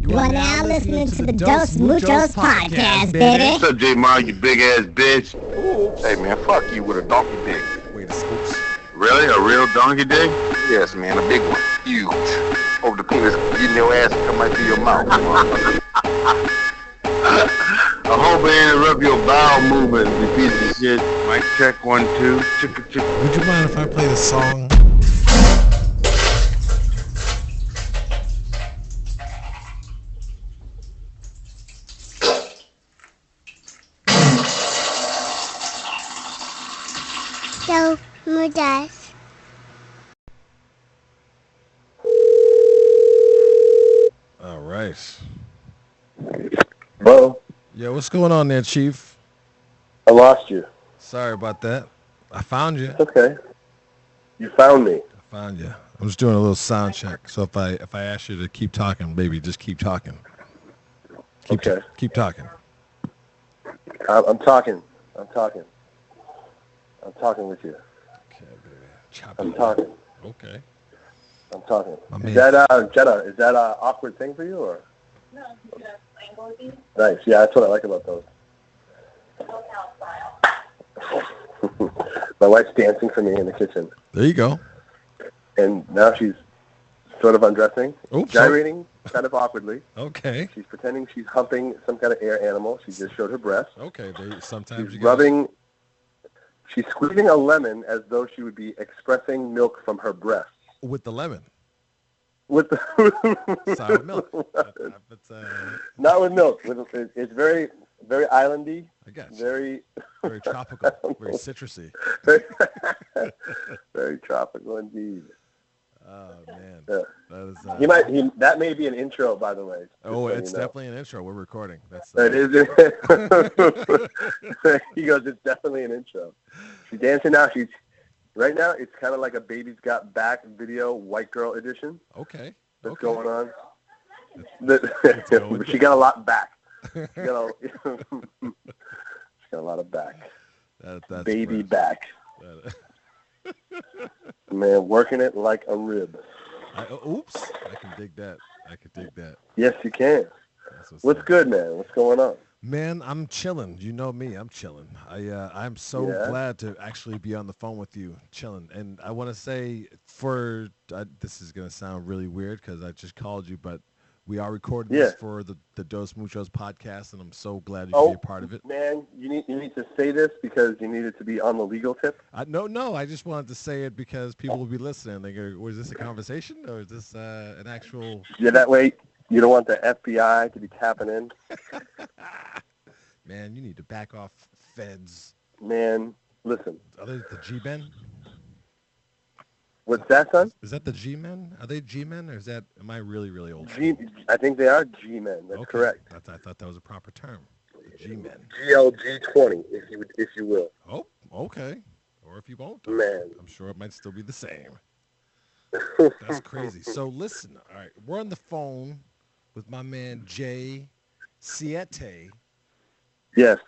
You are now listening to the Dos Muchos podcast, baby. What's up, J-Ma, you big-ass bitch? Oops. Hey, man, fuck you with a donkey dick. Wait, oops. Really? A real donkey dick? Yes, man, a big one. Huge. Over the penis, getting your ass and come right through your mouth. I hope I interrupt your bowel movement, you piece of shit. Mic check, 1, 2, chicka chicka. Would you mind if I play the song? So, Muchos. All right. Hello? Yeah, what's going on there, Chief? I lost you. Sorry about that. I found you. It's okay. You found me. I found you. I'm just doing a little sound check. So if I ask you to keep talking, baby, just keep talking. Okay. Keep talking. I'm talking. I'm talking with you. Okay, baby. I'm talking. Okay. I'm talking. My Is man. that Jetta? Is that an awkward thing for you, or? No, just angle with you. Nice. Yeah, that's what I like about those. Hotel style. My wife's dancing for me in the kitchen, There you go. and now she's sort of undressing, Oops. gyrating kind of awkwardly. Okay. She's pretending she's humping some kind of air animal. She just showed her breast. Okay. Sometimes She's you gotta- rubbing. She's squeezing a lemon as though she would be expressing milk from her breast. with the lemon. With the Sour milk. That's, not with milk. It's very, very islandy. I guess. Very, Very tropical. Very citrusy. very tropical indeed. Oh man. Yeah. That is. That may be an intro, by the way. Oh, just so it's you know. definitely an intro. We're recording. That's. It is. He goes, it's definitely an intro. She's dancing now. Right now, it's kind of like a Baby's Got Back video, white girl edition. Okay. That's Okay. going on. going. She got a lot back. She got a lot of back. That's Baby gross. back. Man, working it like a rib. Oops. I can dig that. Yes, you can. That's What's up. good, man? What's going on? Man, I'm chilling. You know me. I'm chilling. I'm so Yeah. glad to actually be on the phone with you, chilling. And I want to say, this is gonna sound really weird because I just called you, but we are recording this for the Dos Muchos podcast, and I'm so glad you can be a part of it. Man, you need to say this because you need it to be on the legal tip. No, I just wanted to say it because people will be listening. They go, was this a conversation or is this an actual? Yeah, that way you don't want the FBI to be tapping in. Man, you need to back off, feds. Man, listen. Are they the G-men? What's that, son? Is that the G-men? Are they G-men, or am I really, really old? I think they are G-men. That's Okay. correct. I thought that was a proper term. The G-men. GLG20, if you will. Oh, okay. Or if you won't, Man. I'm sure it might still be the same. That's crazy. So listen, all right, we're on the phone with my man Jay Siete. Yes.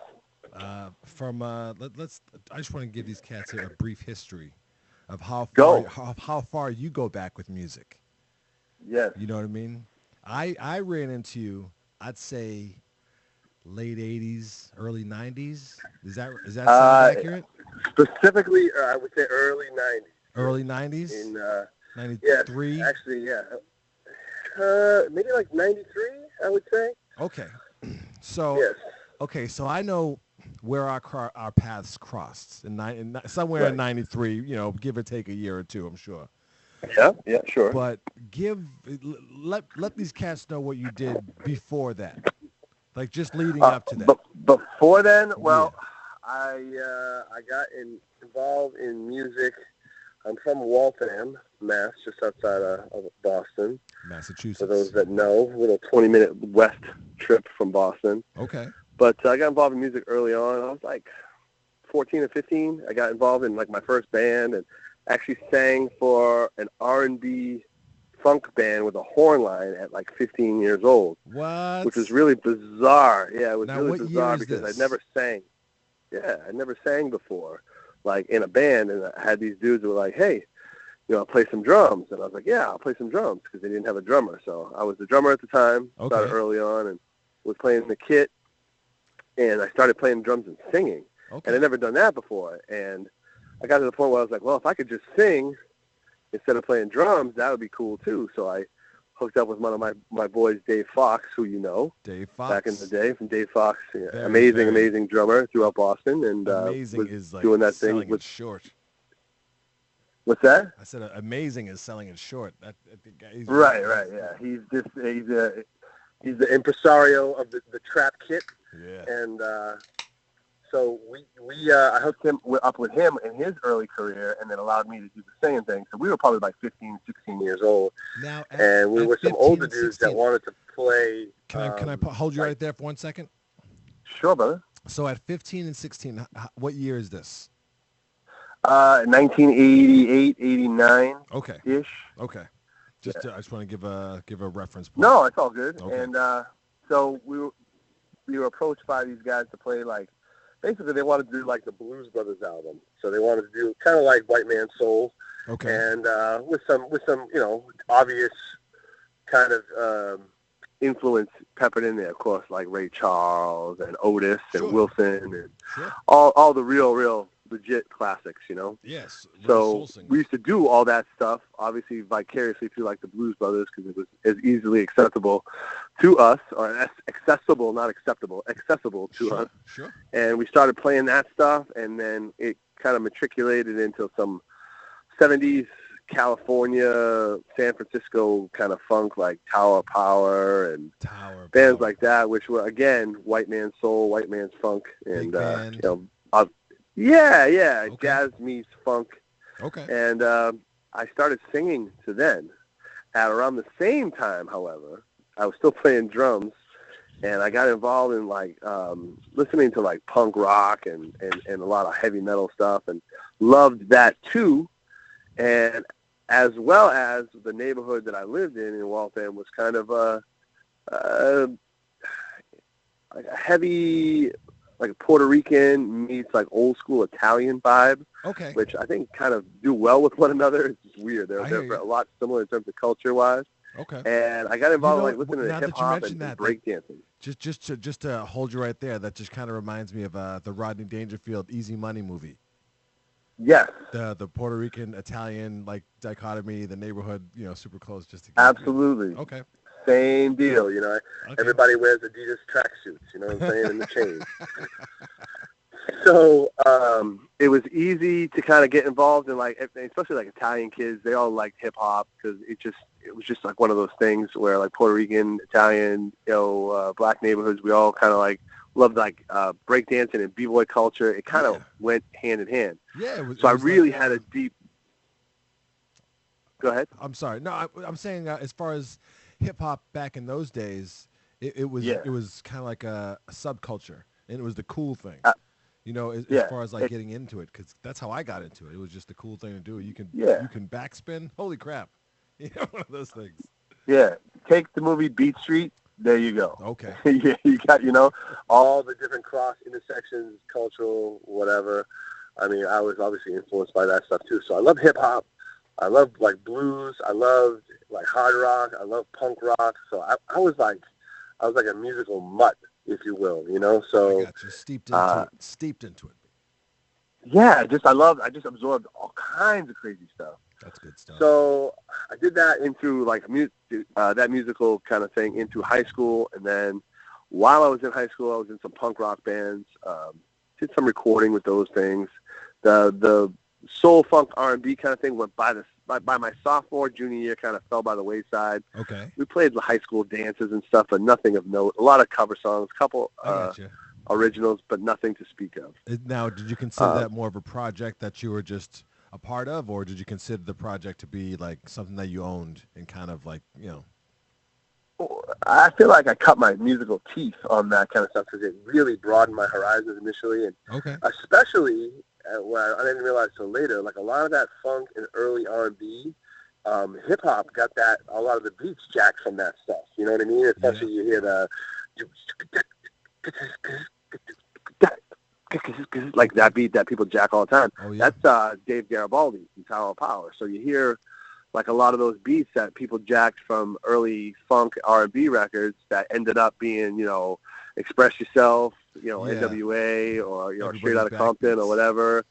From I just want to give these cats a brief history of how far you go back with music. Yes. You know what I mean? I ran into you, I'd say late 80s, early 90s. Is that sound accurate? Specifically, I would say early 90s. Early 90s? In 93? Yes, actually, yeah. Maybe like 93, I would say. Okay. So Yes. okay, so I know where our paths crossed somewhere in 93, give or take a year or two, I'm sure. Yeah, sure. But let these cats know what you did before that, like just leading up to that. Before then, well, I got involved in music. I'm from Waltham, Mass, just outside of Boston. Massachusetts. For those that know, a little 20-minute west trip from Boston. Okay. But I got involved in music early on. I was like 14 or 15. I got involved in like my first band and actually sang for an R&B funk band with a horn line at like 15 years old. What? Which was really bizarre. Yeah, it was Now, really what bizarre year is because this? I'd never sang. Yeah, I'd never sang before, like in a band. And I had these dudes who were like, hey, play some drums. And I was like, yeah, I'll play some drums because they didn't have a drummer. So I was the drummer at the time, started early on, and was playing the kit. And I started playing drums and singing. Okay. And I'd never done that before. And I got to the point where I was like, well, if I could just sing instead of playing drums, that would be cool too. So I hooked up with one of my boys, Dave Fox, who you know. Dave Fox. Back in the day, from Dave Fox. Yeah, amazing drummer throughout Boston. And amazing was is like doing that selling thing with it short. What's that? I said amazing is selling it short. Right, yeah. He's the impresario of the trap kit. Yeah. And so I hooked him up with him in his early career, and then allowed me to do the singing thing. So we were probably like 15, 16 years old. Now, and we were some older dudes that wanted to play. Can I hold you right there for 1 second? Sure, brother. So at 15 and 16, what year is this? 1988, 89. Okay. Ish. Okay. I just want to give a reference point. No, it's all good. Okay. And so we were approached by these guys to play basically they wanted to do like the Blues Brothers album. So they wanted to do kind of like White Man Soul. Okay. And with some obvious kind of influence peppered in there, of course, like Ray Charles and Otis and Wilson and all the real legit classics, Yes. So we used to do all that stuff, obviously vicariously through like the Blues Brothers, because it was as easily accessible to us, or accessible, not acceptable, accessible to us. Sure. And we started playing that stuff, and then it kind of matriculated into some 70s California, San Francisco kind of funk, like Tower of Power and bands like that, which were, again, White Man's Soul, White Man's Funk, and yeah, okay. Jazz meets funk. Okay. And I started singing to then. At around the same time, however, I was still playing drums, and I got involved in listening to like punk rock and a lot of heavy metal stuff, and loved that too. And as well as the neighborhood that I lived in Waltham was kind of like a heavy, like a Puerto Rican meets like old school Italian vibe. Okay. Which I think kind of do well with one another. It's just weird. They're a lot similar in terms of culture-wise. Okay. And I got involved listening to hip-hop and breakdancing. Just to hold you right there, that just kind of reminds me of the Rodney Dangerfield Easy Money movie. Yes. The Puerto Rican Italian dichotomy, the neighborhood, super close just to get Absolutely. Okay. Same deal, Okay. Everybody wears Adidas tracksuits, you know what I'm saying, and the chains. So it was easy to kind of get involved in especially like Italian kids. They all liked hip hop because it was just like one of those things where like Puerto Rican, Italian, black neighborhoods, we all kind of loved breakdancing and b-boy culture. It kind of went hand in hand. Yeah. I really had a deep. Go ahead. I'm sorry. No, I'm saying as far as hip hop back in those days, it was kind of like a subculture, and it was the cool thing. As far as getting into it, because that's how I got into it. It was just a cool thing to do. You can backspin. Holy crap! One of those things. Yeah, take the movie Beat Street. There you go. Okay. Yeah, you got all the different cross intersections, cultural, whatever. I mean, I was obviously influenced by that stuff too. So I love hip hop. I love blues. I loved hard rock. I love punk rock. So I was like a musical mutt, if you will, So I got you steeped into it. Yeah, I just absorbed all kinds of crazy stuff. That's good stuff. So I did that into that musical kind of thing into high school, and then while I was in high school, I was in some punk rock bands. Did some recording with those things. The soul funk R&B kind of thing went by my sophomore, junior year, kind of fell by the wayside. Okay. We played the high school dances and stuff, but nothing of note. A lot of cover songs, couple originals, but nothing to speak of. Now, did you consider that more of a project that you were just a part of, or did you consider the project to be something that you owned and kind of I feel like I cut my musical teeth on that kind of stuff because it really broadened my horizons initially, and especially where I didn't realize till later, a lot of that funk and early R&B, hip hop got a lot of the beats jacked from that stuff. You know what I mean? Especially you hear the like that beat that people jack all the time. Oh, yeah. That's Dave Garibaldi from Tower of Power. So you hear like a lot of those beats that people jacked from early funk R&B records that ended up being, Express Yourself, NWA or, Straight Outta Compton or whatever,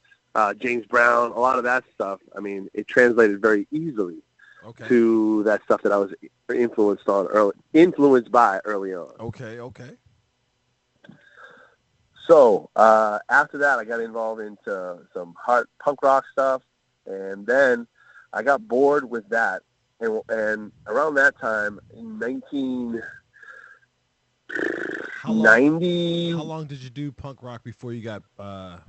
James Brown, a lot of that stuff. I mean, it translated very easily to that stuff that I was influenced by early on. Okay. So after that, I got involved into some hard punk rock stuff, and then I got bored with that. And around that time, in 1990, how long did you do punk rock before you got moved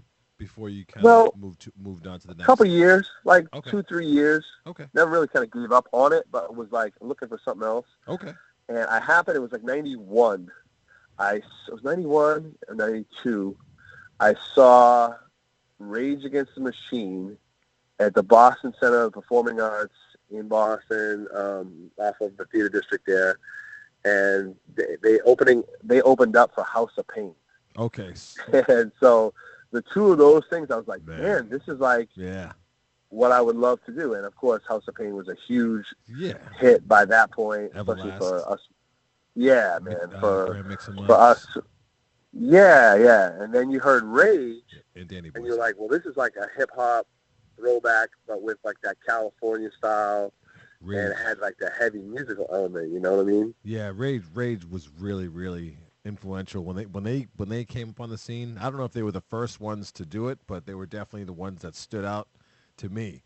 on to the next? A couple of years, like 2-3 years. Okay. Never really kind of gave up on it, but was like looking for something else. Okay. And it was like 91. It was 91 or 92. I saw Rage Against the Machine at the Boston Center of Performing Arts in Boston, off of the theater district there, and they opened up for House of Pain. Okay. And so the two of those things, I was like, man, this is like what I would love to do. And of course, House of Pain was a huge hit by that point, especially for us. Yeah, man, for us. Yeah. And then you heard Rage, and you're like, well, this is like a hip hop throwback, but with like that California style, and it had like the heavy musical element. You know what I mean? Yeah, Rage was really, really influential when they came up on the scene. I don't know if they were the first ones to do it, but they were definitely the ones that stood out to me.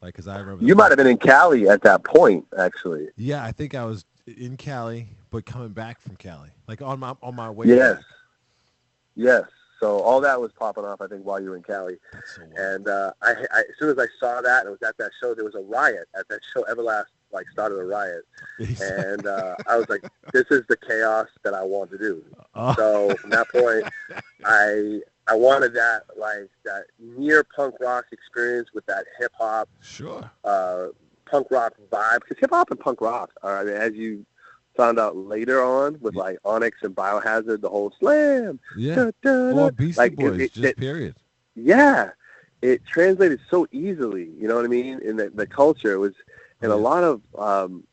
Like, because I remember you might have been in Cali at that point, actually. Yeah, I think I was in Cali, but coming back from Cali, like on my way. Yes. So all that was popping off, I think, while you were in Cali. That's so wild. And I, as soon as I saw that, and it was at that show, there was a riot at that show. Everlast started a riot, and I was like, "This is the chaos that I want to do." So from that point, I wanted that that near punk rock experience with that hip hop, punk rock vibe, because hip hop and punk rock are, I mean, as you found out later on with like Onyx and Biohazard, the whole slam, or Beastie Boys, period. Yeah, it translated so easily. You know what I mean? In the culture, it was. And a lot of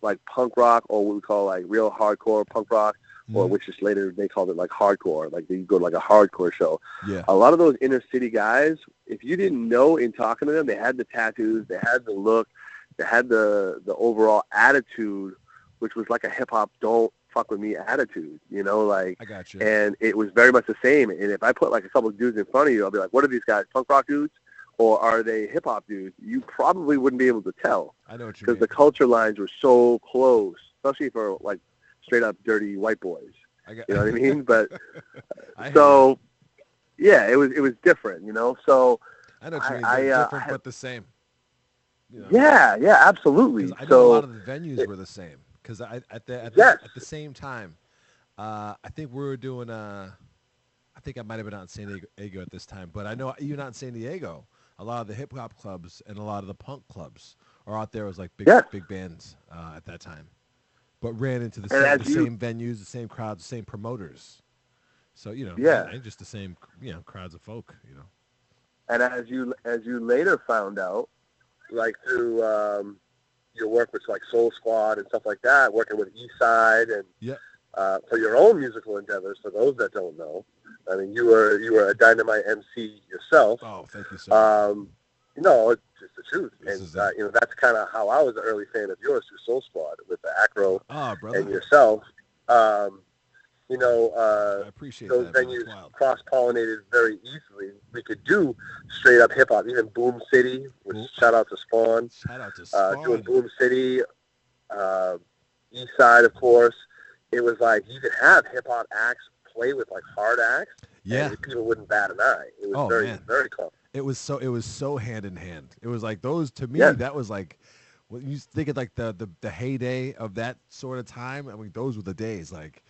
like punk rock, or what we call like real hardcore punk rock, or which is later they called it like hardcore. Like you go to like a hardcore show. Yeah. A lot of those inner city guys, if you didn't know in talking to them, they had the tattoos, they had the look, they had the overall attitude, which was like a hip hop don't fuck with me attitude. You know, like. I got you. And it was very much the same. And if I put like a couple of dudes in front of you, I'll be like, what are these guys? Punk rock dudes? Or are they hip-hop dudes? You probably wouldn't be able to tell. I know what you mean. Because the culture lines were so close, especially for, like, straight-up dirty white boys. You know what I mean? But, so, yeah, it was different, you know? So, I know what you mean. Different but the same. You know? Yeah, absolutely. I know a lot of the venues were the same. Because at the same time, I think we were doing I think I might have been out in San Diego at this time, but I know even out in San Diego, a lot of the hip-hop clubs and a lot of the punk clubs are out there as like big bands at that time, but ran into the same venues, the same crowds, the same promoters. So, you know, and just the same, crowds of folk, you know. And as you later found out, like through your work with like Soul Squad and stuff like that, working with Eastside and for your own musical endeavors, for those that don't know, I mean, you were a dynamite MC yourself. Oh, thank you, sir. No, it's just the truth. And, that's kind of how I was an early fan of yours through Soul Squad with the Acro and yourself. I appreciate those that. venues cross-pollinated very easily. We could do straight-up hip-hop, even Boom City, which shout out to Spawn. Shout out to Spawn. Doing Boom City, East Side, of course. It was like you could have hip-hop acts play with like hard acts, and people wouldn't bat an eye. It was very close. It was so hand in hand. It was like those to me. That was like when you think of like the heyday of that sort of time. I mean, those were the days. Like,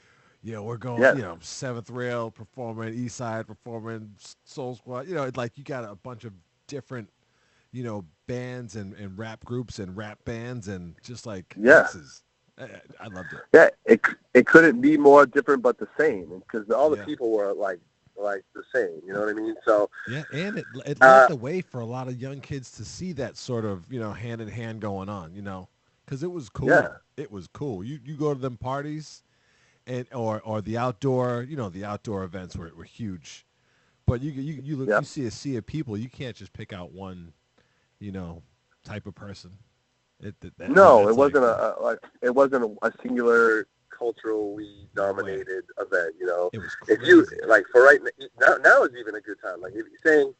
we're going, Seventh Rail performing, East Side performing, Soul Squad. It's like you got a bunch of different, bands and rap groups and rap bands and just like mixes. I loved it. Yeah, it couldn't be more different but the same, because all the people were like like the same. You know what I mean? So yeah, and it led the way for a lot of young kids to see that sort of hand in hand going on. Because it was cool. Yeah. It was cool. You go to them parties, and or the outdoor the outdoor events were huge, but you look you see a sea of people. You can't just pick out one type of person. No, it wasn't it wasn't a singular culturally dominated event. It was if crazy. you like for right now is even a good time. Like if you're saying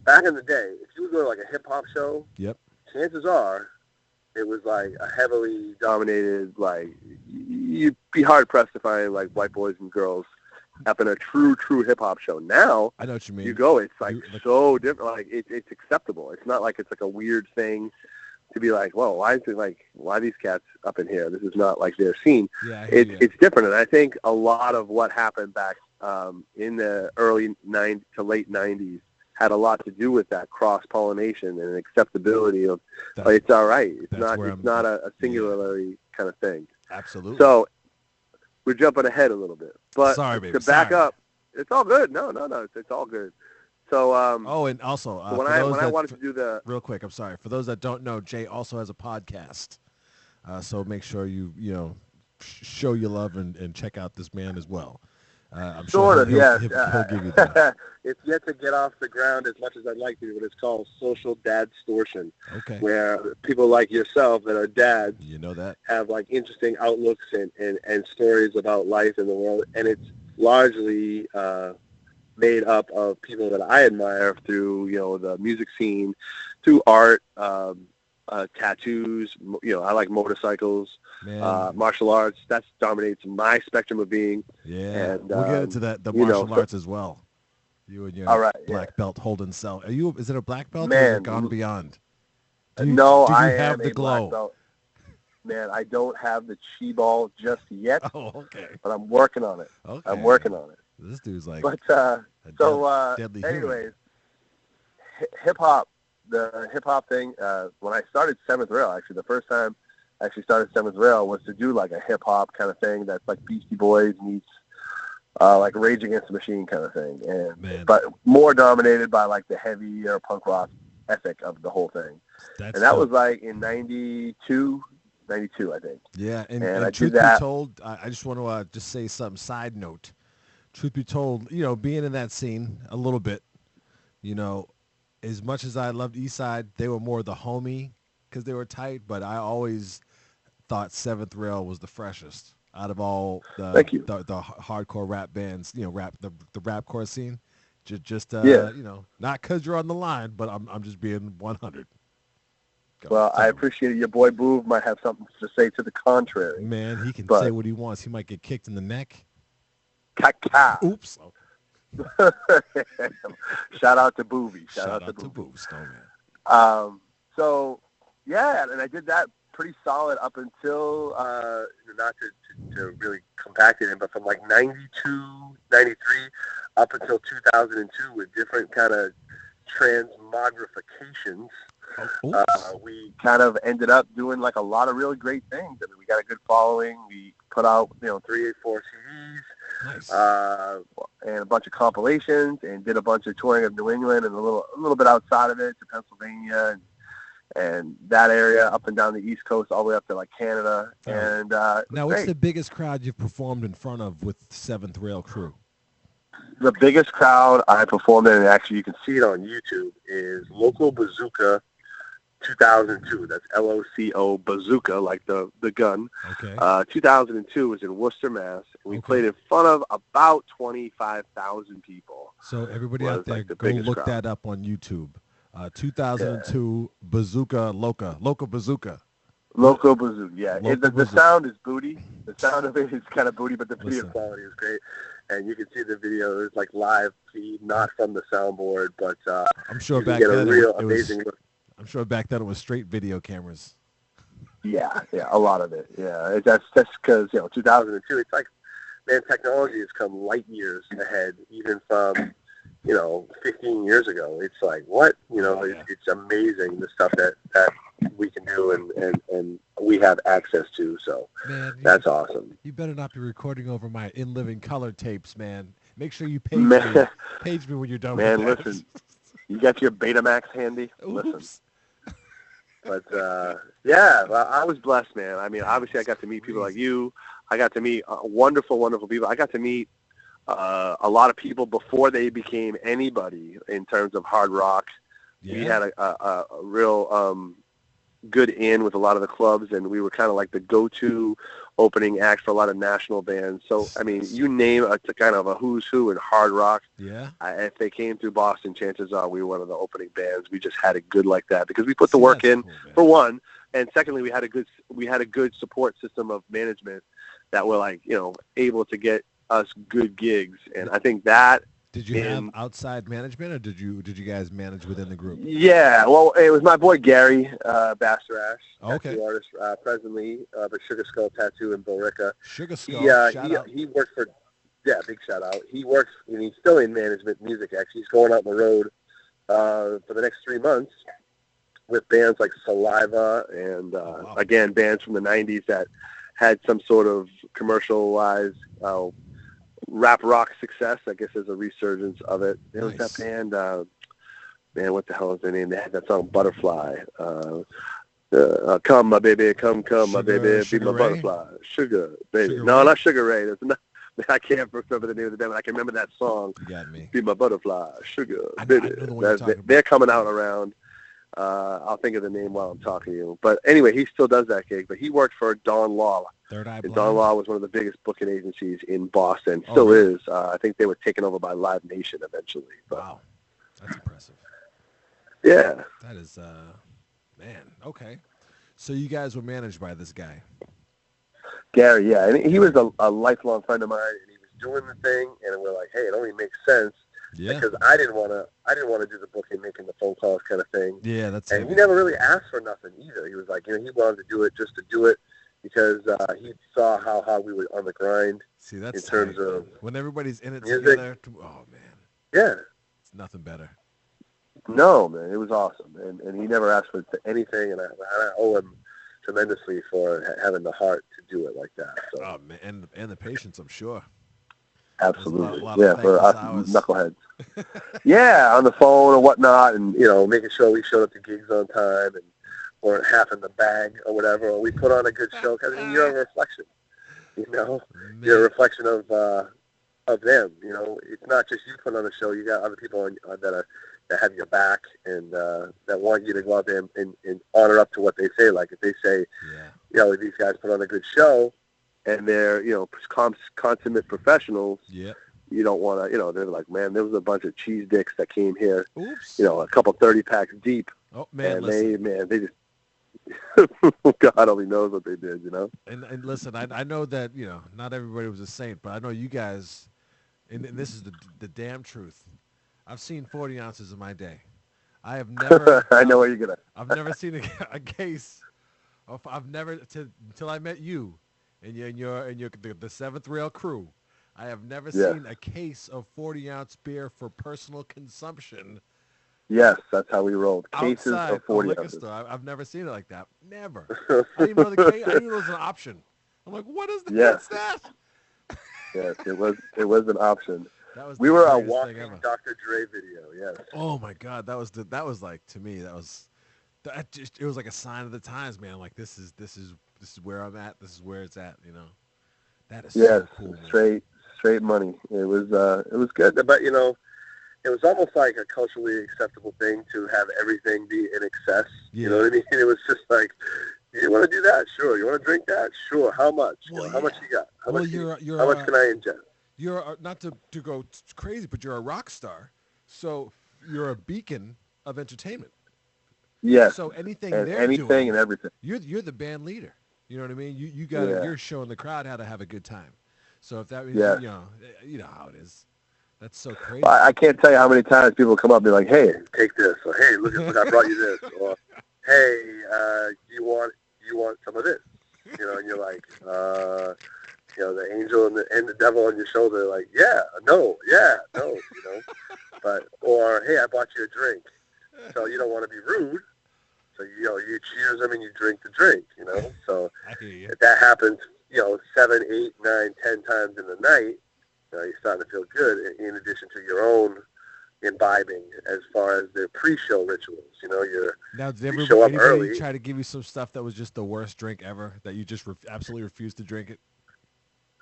back in the day, if you would go to like a hip hop show, yep, chances are it was like a heavily dominated. Like you'd be hard pressed to find like white boys and girls up in a true hip hop show. Now I know what you mean. You go, it's like so different. Like it's acceptable. It's not like it's like a weird thing to be like, well, why are these cats up in here? This is not like their scene. Yeah, it's different. And I think a lot of what happened back in the early 90s to late 90s had a lot to do with that cross-pollination and acceptability of it's all right. It's not a singularly kind of thing. Absolutely. So we're jumping ahead a little bit. But sorry, baby. To back up, it's all good. No, it's all good. So and also when I wanted to do the real quick, I'm sorry for those that don't know, Jay also has a podcast. So make sure you show your love and check out this man as well. I'm sure yes. He'll give you that. It's yet to get off the ground as much as I'd like to, but it's called Social Dadstortion. Okay. Where people like yourself that are dads, that have like interesting outlooks and stories about life in the world, and it's largely made up of people that I admire through the music scene, through art, tattoos. I like motorcycles, martial arts. That dominates my spectrum of being. Yeah, and, we'll get into the martial arts as well. You and your black belt holding cell. Is it a black belt or is it gone beyond? Do you have the glow? Black belt. Man, I don't have the chi ball just yet. Oh, okay. But I'm working on it. Okay. I'm working on it. This dude's like. But deadly anyways, hip hop. The hip hop thing. When I started Seventh Rail, actually, the first time I actually started Seventh Rail was to do like a hip hop kind of thing that's like Beastie Boys meets like Rage Against the Machine kind of thing, but more dominated by like the heavier punk rock ethic of the whole thing. And that was like in 92, I think. Yeah, and I truth did that. Be told, I just want to just say something. Side note, truth be told, being in that scene a little bit, as much as I loved Eastside, they were more the homie because they were tight. But I always thought Seventh Rail was the freshest out of all the hardcore rap bands. The rapcore scene. Not because you're on the line, but I'm just being 100. I appreciate it. Your boy Boov might have something to say to the contrary. Man, he can say what he wants. He might get kicked in the neck. Caca. Oops. Shout out to Boovie. Shout out to Boov, Stoneman. And I did that pretty solid up until, not to really compact it in, but from like 92, 93 up until 2002 with different kind of transmogrifications. We kind of ended up doing like a lot of really great things. I mean, we got a good following. We put out, 384 CDs. Nice. And a bunch of compilations, and did a bunch of touring of New England and a little bit outside of it to Pennsylvania and that area up and down the East Coast all the way up to like Canada. And now, what's the biggest crowd you've performed in front of with Seventh Rail crew? The biggest crowd I performed in, and actually you can see it on YouTube, is Local Bazooka 2002. That's LOCO Bazooka, like the gun. Okay. 2002 was in Worcester, Mass. We played in front of about 25,000 people. So everybody out there, go look that up on YouTube. 2002 Bazooka Loca Bazooka. Local Bazooka, yeah. The sound is booty. The sound of it is kind of booty, but the video quality is great. And you can see the video. It's like live feed, not from the soundboard, but I'm sure back then it was straight video cameras. Yeah, a lot of it. Yeah, that's because 2002. It's like, man, technology has come light years ahead, even from 15 years ago. It's like, what? It's amazing the stuff that we can do and we have access to. So man, that's awesome. You better not be recording over my In Living Color tapes, man. Make sure you Man, page me when you're done man, with that. listen, you got your Betamax handy? Oops. Listen. But, yeah, well, I was blessed, man. I mean, obviously I got to meet people like you. I got to meet wonderful, wonderful people. I got to meet a lot of people before they became anybody in terms of hard rock. Yeah. We had a real good in with a lot of the clubs, and we were kind of like the go-to opening act for a lot of national bands. So, I mean, you name a kind of a who's who in hard rock. Yeah. If they came through Boston, chances are we were one of the opening bands. We just had it good like that because we put the work in, cool, for one, and secondly, we had a good support system of management that were like, able to get us good gigs, and I think that. Did you have outside management, or did you guys manage within the group? Yeah, well, it was my boy Gary Bastarash, tattoo artist presently, but Sugar Skull Tattoo in Billerica. Sugar Skull, shout out. He worked for, big shout out. He works, and he's still in management music, actually. He's going out on the road for the next 3 months with bands like Saliva and, again, bands from the 90s that had some sort of commercialized rap rock success. I guess there's a resurgence of it. There was that band, man, what the hell is their name? They had that song Butterfly. Come, my baby, come, my baby, be my butterfly. Sugar, baby. No, not Sugar Ray. I can't remember the name of the band, but I can remember that song. You got me. Be my butterfly, sugar, I baby. know the one you're talking about. They're coming out around. I'll think of the name while I'm talking to you. But anyway, he still does that gig. But he worked for Don Law. Third Eye Blind. Don Law was one of the biggest booking agencies in Boston. Still is. I think they were taken over by Live Nation eventually. But, wow. That's impressive. Yeah. That is, man, okay. So you guys were managed by this guy. Gary, yeah. And he was a lifelong friend of mine, and he was doing the thing, and we're like, hey, it only makes sense. Yeah. Because I didn't want to do the booking, making the phone calls kind of thing. Yeah, that's. And he never really asked for nothing either. He was like, he wanted to do it just to do it because he saw how hard we were on the grind. See, that's in terms of when everybody's in it music. together. Oh man. Yeah. It's nothing better. No, man, it was awesome, and he never asked for anything, and I owe him tremendously for having the heart to do it like that. So. Oh man, and the patience, I'm sure. Absolutely. A lot yeah, for us knuckleheads. Yeah, on the phone or whatnot, and, making sure we showed up to gigs on time and weren't half in the bag or whatever, or we put on a good show, because you're a reflection, You're a reflection of them, It's not just you putting on a show, you got other people that have your back and that want you to go out there and honor up to what they say. Like if they say, these guys put on a good show, and they're, consummate professionals, you don't want to, they're like, man, there was a bunch of cheese dicks that came here, a couple 30-packs deep. Oh, man, and they just, God only knows what they did, And listen, I know that, not everybody was a saint, but I know you guys, and this is the damn truth. I've seen 40 ounces in my day. I have never. I know where you're going to. I've never seen a case. I've never, until I met you. And the seventh rail crew, I have never seen a case of 40-ounce beer for personal consumption. Yes, that's how we rolled. Cases outside of 40 a liquor ounces. store. I've never seen it like that. Never. I didn't even know I didn't even know it was an option. I'm like, what is that? Yes. What's that? Yes, it was an option. We were a walking Dr. Dre video. Yes. Oh my God, that was like, to me, it was like a sign of the times, man. Like this is where I'm at. This is where it's at. That is so cool. Man. Straight money. It was good, but it was almost like a culturally acceptable thing to have everything be in excess. Yeah. You know what I mean? It was just like, you want to do that? Sure. You want to drink that? Sure. How much? Well, how much you got? How much can I ingest? You're not to go crazy, but you're a rock star, so you're a beacon of entertainment. Yes. So anything and they're anything doing, and everything. You're the band leader. You know what I mean? You got you're showing the crowd how to have a good time. So if that means you know how it is. That's so crazy. Well, I can't tell you how many times people come up and be like, "Hey, take this," or "Hey, look, I brought you this," or "Hey, you want some of this?" And you're like, the angel and the devil on your shoulder, like, no, or hey, I bought you a drink, so you don't want to be rude, so you cheers them and you drink the drink, So I hear you. if that happens, 7, 8, 9, 10 times in the night, you're starting to feel good in addition to your own imbibing as far as the pre-show rituals. Now, did you show up anybody early. try to give you some stuff that was just the worst drink ever, that you just absolutely refused to drink it?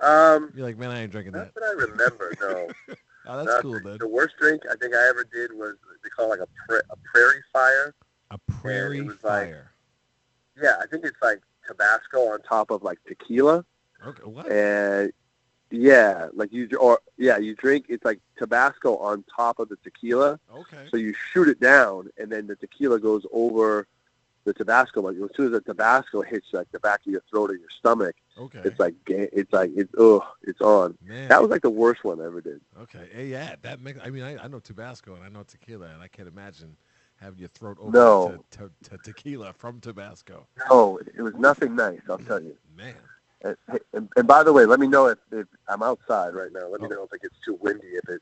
You're like, man, I ain't drinking that. Not that I remember, no. Oh, that's cool, then. The worst drink I think I ever did was, they call it like a prairie fire. A prairie fire. Yeah, I think it's like Tabasco on top of like tequila. Okay, what? And yeah, like you drink, it's like Tabasco on top of the tequila. Okay. So you shoot it down, and then the tequila goes over the Tabasco. Like as soon as the Tabasco hits like the back of your throat or your stomach, okay, it's on. Man. That was like the worst one I ever did. Okay, yeah, that makes. I mean, I know Tabasco and I know tequila, and I can't imagine having your throat open to tequila from Tabasco. No, it was nothing nice. I'll tell you. Man. And by the way, let me know if I'm outside right now. Let me know if it gets too windy, if it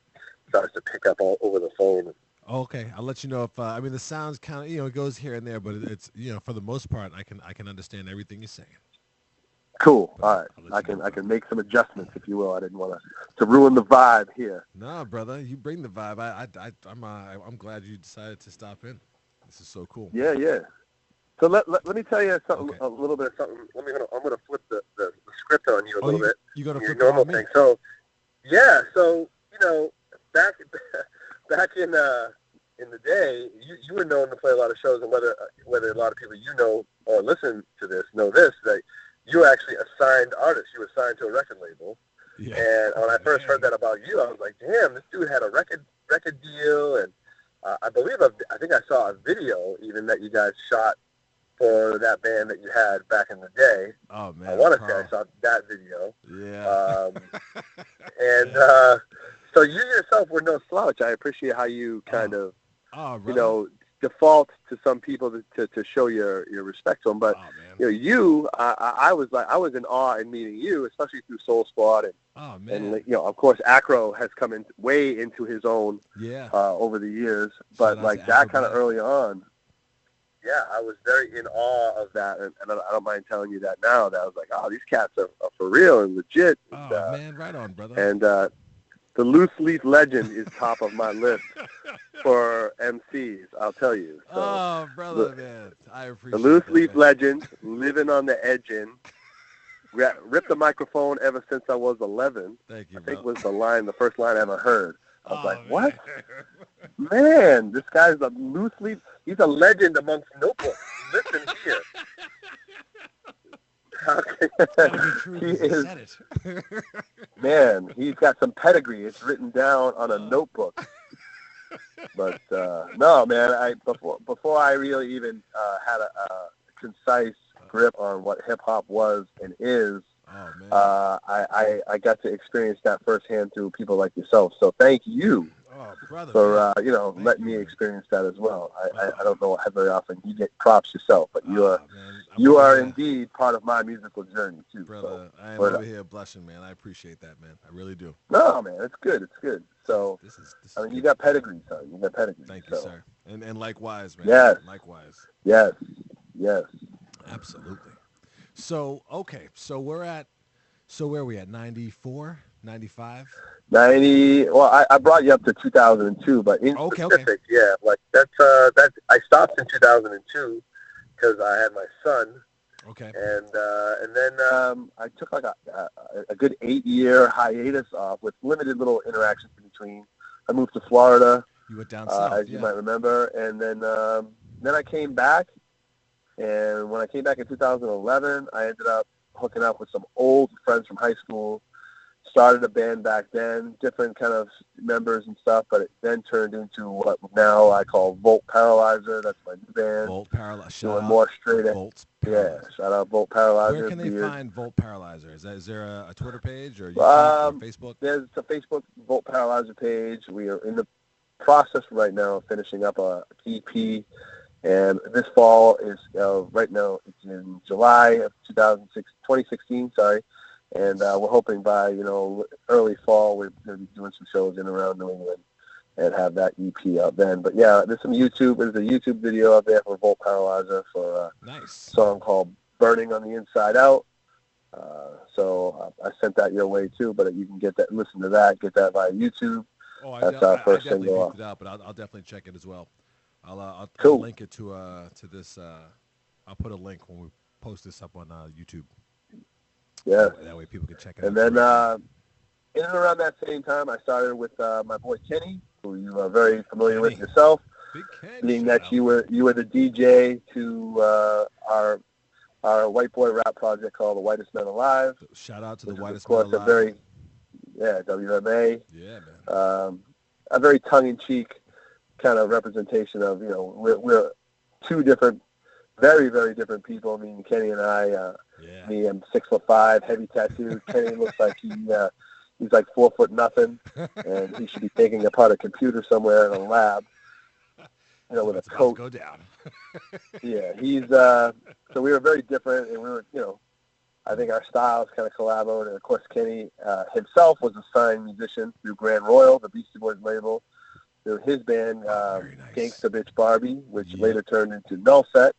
starts to pick up all over the phone. Okay, I'll let you know if I mean the sounds kind of it goes here and there, but it's for the most part I can understand everything you're saying. Cool. All right, I can make some adjustments if you will. I didn't want to ruin the vibe here. No, brother, you bring the vibe. I'm glad you decided to stop in. This is so cool. Yeah. So let me tell you something, a little bit of something. I'm gonna flip the script on you a little bit. You got to flip normal it on me. thing. So yeah, back in the day, you were known to play a lot of shows, and whether a lot of people or listen to this know this, that you were actually a signed artist. You were signed to a record label. Yeah. And when I first heard that about you, I was like, damn, this dude had a record deal, and I think I saw a video even that you guys shot for that band that you had back in the day. Oh, man. I want to say I saw that video. Yeah. So you yourself were no slouch. I appreciate how you kind of, default to some people to show your respect to them. But, I was in awe in meeting you, especially through Soul Squad. And, of course, Acro has come way into his own over the years. But, like, that kind of early on, yeah, I was very in awe of that, and I don't mind telling you that now. That I was like, oh, these cats are for real and legit. Oh, man, right on, brother. And the Loose Leaf Legend is top of my list for MCs, I'll tell you. So, oh, brother, man, I appreciate the Loose Leaf man. Legend, living on the edging. Ripped the microphone ever since I was 11. Thank you, I think bro. was the first line I ever heard. I was like, what? Man, this guy's a loose leaf. He's a legend amongst notebooks. Listen here. He is. Man, he's got some pedigree. It's written down on a notebook. But no, man. Before I really even had a concise grip on what hip hop was and is. Oh, man. I got to experience that firsthand through people like yourself. So thank you for letting me experience that as well. I don't know very often you get props yourself, but you are indeed part of my musical journey too. Brother, I am over here blushing, man. I appreciate that, man. I really do. No, man, it's good. It's good. So this is you got pedigree, son. You got pedigree. Thank you, sir. And likewise, man. Yes. Likewise. Yes. Absolutely. So, okay. So where are we at? 94, 95? 90. Well, I brought you up to 2002, but in specific, yeah, like that's I stopped in 2002 because I had my son. Okay. And then I took like a good 8-year hiatus off with limited little interactions in between. I moved to Florida. You went down south, as you might remember, and then I came back. And when I came back in 2011, I ended up hooking up with some old friends from high school. Started a band back then, different kind of members and stuff, but it then turned into what now I call Volt Paralyzer. That's my new band. Volt Paralyzer. Doing more straight Volt Paralyzer. Yeah, shout out Volt Paralyzer. Where can they find Volt Paralyzer? Is there a Twitter page or YouTube or Facebook? There's a Facebook Volt Paralyzer page. We are in the process right now of finishing up a EP. And this fall is right now. It's in July of 2016. Sorry, and we're hoping by early fall we're going to be doing some shows in and around New England and have that EP out then. But yeah, there's a YouTube video out there for Volt Paralyzer for a song called "Burning on the Inside Out." So I sent that your way too, but you can listen to that, get that via YouTube. Oh, That's our I first definitely single. picked it out, but I'll definitely check it as well. I'll Cool. link it to this. I'll put a link when we post this up on YouTube. Yeah. That way people can check it And out. then in and around that same time, I started with my boy Kenny, who you are very familiar with yourself. Big Ken, Being that you were the DJ to our white boy rap project called The Whitest Men Alive. Shout out to The Whitest Men Alive. WMA. Yeah, man. A very tongue-in-cheek kind of representation of, we're two different, very, very different people. I mean, Kenny and I, me, I'm 6'5", heavy tattooed. Kenny looks like he's like 4 foot nothing, and he should be taking apart a computer somewhere in a lab, with a coat. Go down. Yeah, so we were very different, and we were, I think our styles kind of collaborated. And of course, Kenny himself was a signed musician through Grand Royal, the Beastie Boys label, through his band, nice. Gangsta Bitch Barbie, which later turned into Nullset.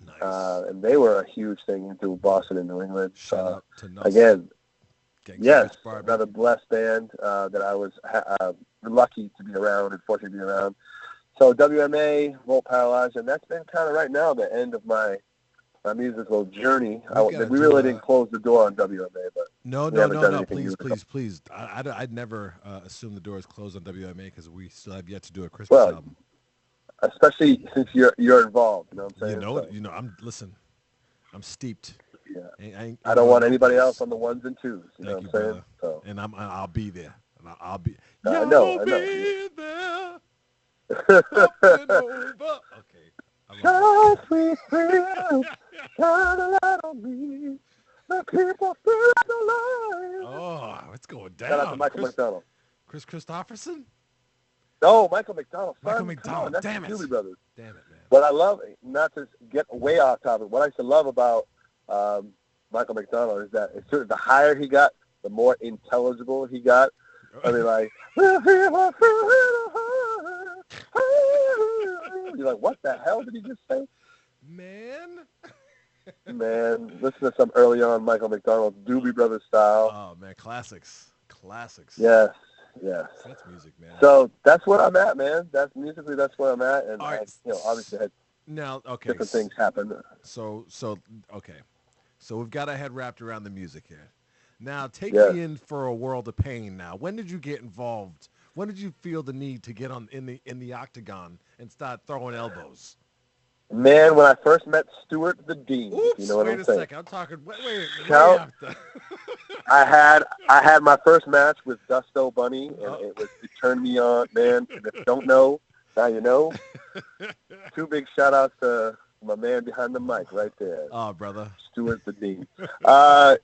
Nice. And they were a huge thing into Boston and New England. Shout out to Nullset. Again, Gangsta yes, Bitch Barbie. another blessed band that I was lucky to be around and fortunate to be around. So WMA, Volt Paralyzed, and that's been kind of right now the end of my musical journey. We really didn't close the door on WMA, but no, please. I'd never assume the door is closed on WMA because we still have yet to do a Christmas album. Especially since you're involved, you know what I'm saying? I'm steeped. Yeah. I don't want anybody else on the ones and twos. You know what I'm saying? So. And I'll be there. I'll be. I know. Be there. Up and over. Okay. Shine sweet freedom, shine a light on me. The people feel the light. Oh, it's going down. Shout out to Michael McDonald. Chris Christopherson? No, Michael McDonald. Michael McDonald. That's Damn it. Doobie Brothers. Damn it, man. What I love, not to get way off topic, what I used to love about Michael McDonald is that the higher he got, the more intelligible he got. I mean, like, you're like, what the hell did he just say? Man, listen to some early on Michael McDonald, Doobie Brothers style. Oh, man, classics. Yes. That's music, man. So that's where I'm at, man. That's where I'm at. And, right. Obviously had different things happen. So we've got our head wrapped around the music here. Now, take me in for a world of pain now. When did you get involved? When did you feel the need to get in the octagon and start throwing elbows? Man, when I first met Stuart the Dean, Oops, you know what I'm saying? Wait a second. I'm talking way after. I had my first match with Dusto Bunny, and it turned me on, man. If you don't know, now you know. Two big shout-outs to my man behind the mic right there. Oh, brother. Stuart the Dean. I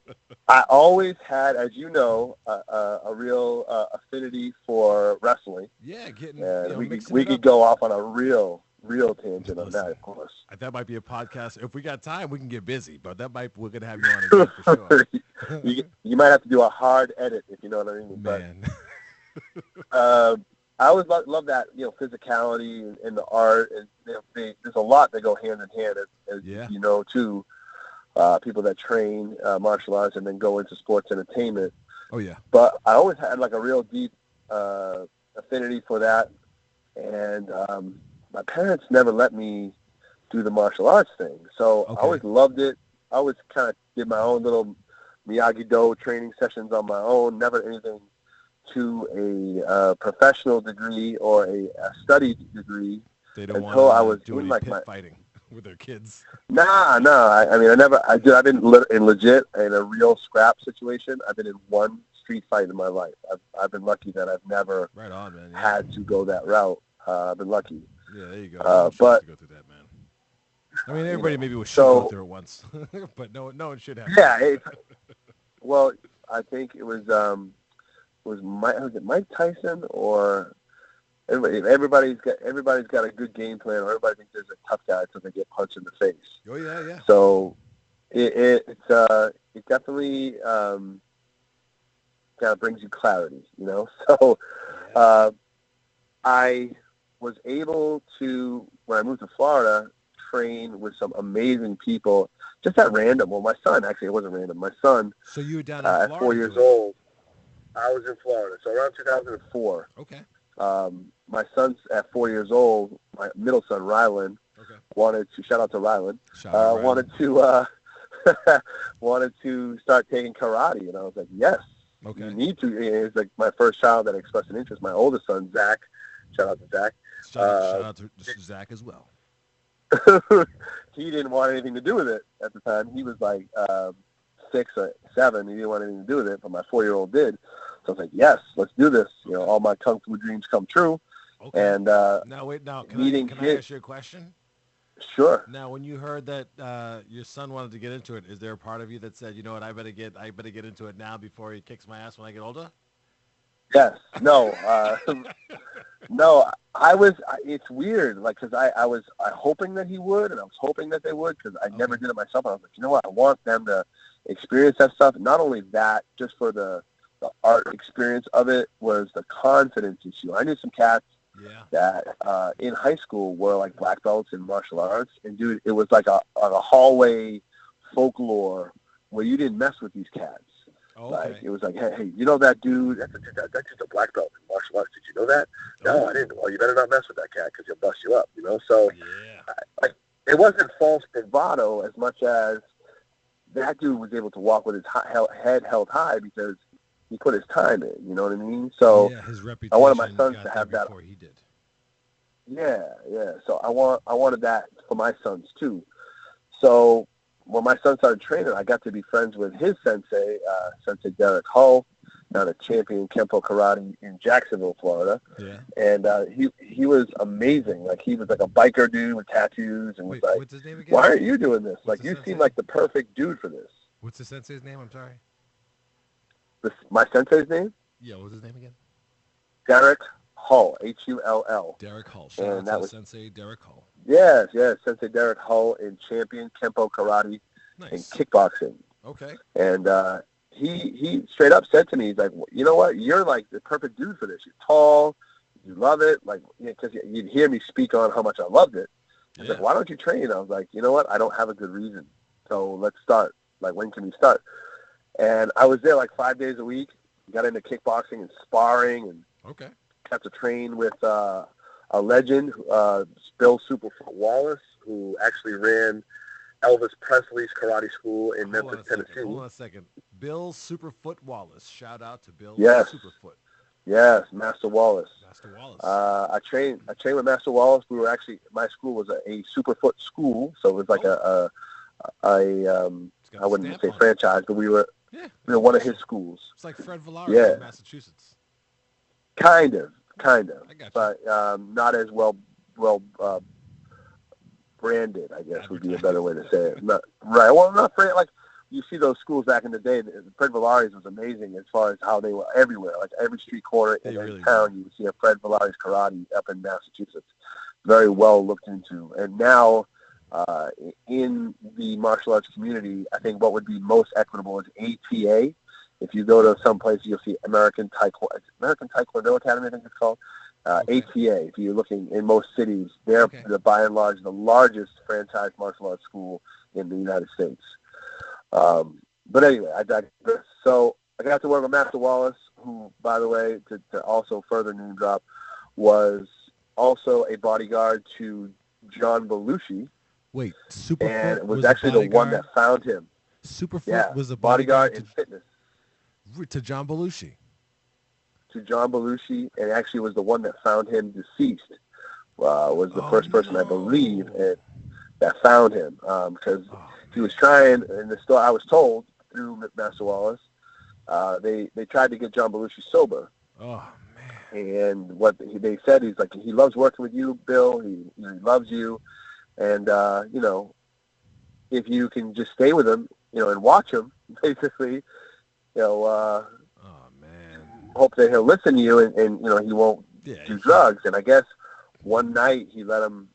always had, as you know, a real affinity for wrestling. Yeah, we could go off on a real tangent on that, of course. That might be a podcast. If we got time, we can get busy, but we're going to have you on again for sure. you might have to do a hard edit, if you know what I mean. Man. But, I always love that, physicality and the art, and there's a lot that go hand in hand, as you know, too. People that train martial arts and then go into sports entertainment. Oh, yeah. But I always had like a real deep affinity for that, and my parents never let me do the martial arts thing. So I always loved it. I always kind of did my own little Miyagi-Do training sessions on my own, never anything to a professional degree or a studied degree. They don't until want I was do any like pit fighting with their kids. No. I've been legit in a real scrap situation. I've been in one street fight in my life. I've been lucky that I've never right on, man. had to go that route. I've been lucky. Yeah, there you go. But to go through that, man. I mean, everybody maybe should go through it once, but no one should have. Yeah. Well, I think it was Mike Tyson or everybody's got a good game plan, or everybody thinks there's a tough guy until they get punched in the face. Oh yeah. So it definitely kind of brings you clarity, So I was able to, when I moved to Florida, train with some amazing people, just at random. Well, my son, actually, it wasn't random. My son, So you were down in Florida at 4 years doing it. old, I was in Florida. So around 2004. Okay. My son's at 4 years old. My middle son, Rylan, wanted to, shout out to Rylan, wanted to start taking karate. And I was like, yes, you need to. It's like my first child that expressed an interest. My oldest son, Zach, shout out to Zach. Shout out to Zach as well. He didn't want anything to do with it at the time. He was like 6 or 7. He didn't want anything to do with it, but my 4-year-old did. So I was like, yes, let's do this. You know, all my kung fu dreams come true. Okay. And now, can I ask you a question? Sure. Now, when you heard that your son wanted to get into it, is there a part of you that said, you know what, I better get into it now before he kicks my ass when I get older? Yes. No. No. It's weird, like, because I was hoping that he would, and I was hoping that they would, because I never did it myself. I was like, you know what, I want them to experience that stuff. Not only that, just for the art experience of it, was the confidence issue. I knew some cats that in high school were like black belts in martial arts, and dude, it was like a hallway folklore where you didn't mess with these cats. Like, it was like, hey, you know that dude? That's just a black belt in martial arts. Did you know that? No, I didn't. Well, you better not mess with that cat because he'll bust you up, you know? So it wasn't false bravado as much as that dude was able to walk with his head held high because he put his time in, you know what I mean? So his reputation I wanted my sons to have that. Before he did. Yeah. So I wanted that for my sons too. So when my son started training, I got to be friends with his sensei, Sensei Derek Hull, down at Champion Kempo Karate in Jacksonville, Florida. Yeah. And he was amazing. Like, he was like a biker dude with tattoos, and was like, what's his name again? Why aren't you doing this? Like, you seem like the perfect dude for this. What's the sensei's name? I'm sorry. My sensei's name? Yeah, what was his name again? Derek Hull, Hull. Derek Hull. Shout out to Sensei Derek Hull. Yes, Sensei Derek Hull in Champion Kempo Karate and kickboxing. Okay. And he straight up said to me, he's like, you know what? You're like the perfect dude for this. You're tall. You love it. Like, because you'd hear me speak on how much I loved it. He's like, why don't you train? I was like, you know what? I don't have a good reason. So let's start. Like, when can we start? And I was there like 5 days a week. Got into kickboxing and sparring, and got to train with a legend, Bill Superfoot Wallace, who actually ran Elvis Presley's karate school in Memphis, Tennessee. Hold on a second. Bill Superfoot Wallace. Shout out to Bill Superfoot. Yes, Master Wallace. Master Wallace. I trained with Master Wallace. We were actually, my school was a Superfoot school, so it was like I wouldn't say franchise, but we were one of his schools. It's like Fred Villari in Massachusetts. Kind of. I got you. But not as well branded, I guess, would be a better way to say it. Not like you see those schools back in the day. Fred Villari's was amazing as far as how they were everywhere. Like every street corner in every town, you would see a Fred Villari's karate up in Massachusetts. Very well looked into. And now, in the martial arts community, I think what would be most equitable is ATA. If you go to some place, you'll see American Taekwondo Academy, I think it's called. ATA, if you're looking in most cities, they're by and large the largest franchise martial arts school in the United States. But anyway, I digress. So I got to work with Master Wallace, who, by the way, to also further name drop, was also a bodyguard to John Belushi. Wait, Superfoot and it was actually the one that found him. Superfoot was a bodyguard in fitness. To John Belushi. To John Belushi, and actually was the one that found him deceased. Was the first person, I believe, that found him, because he was trying, in the story I was told through Master Wallace, they tried to get John Belushi sober. Oh, man. And what they said, he's like, he loves working with you, Bill. He loves you. And, if you can just stay with him, and watch him, basically, hope that he'll listen to you and he won't do drugs. And I guess one night he let him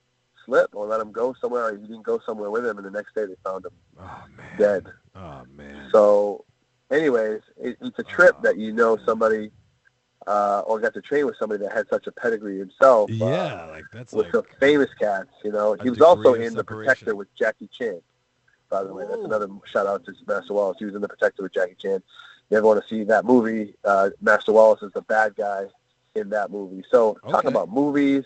slip or let him go somewhere, or he didn't go somewhere with him, and the next day they found him dead. Oh, man. So, anyways, it's a trip that somebody or got to train with somebody that had such a pedigree himself. Yeah, that's with like some famous cats. You know, he was also in The Protector with Jackie Chan. By the way, that's another shout out to Master Wallace. He was in The Protector with Jackie Chan. You ever want to see that movie? Master Wallace is the bad guy in that movie. So talk about movies.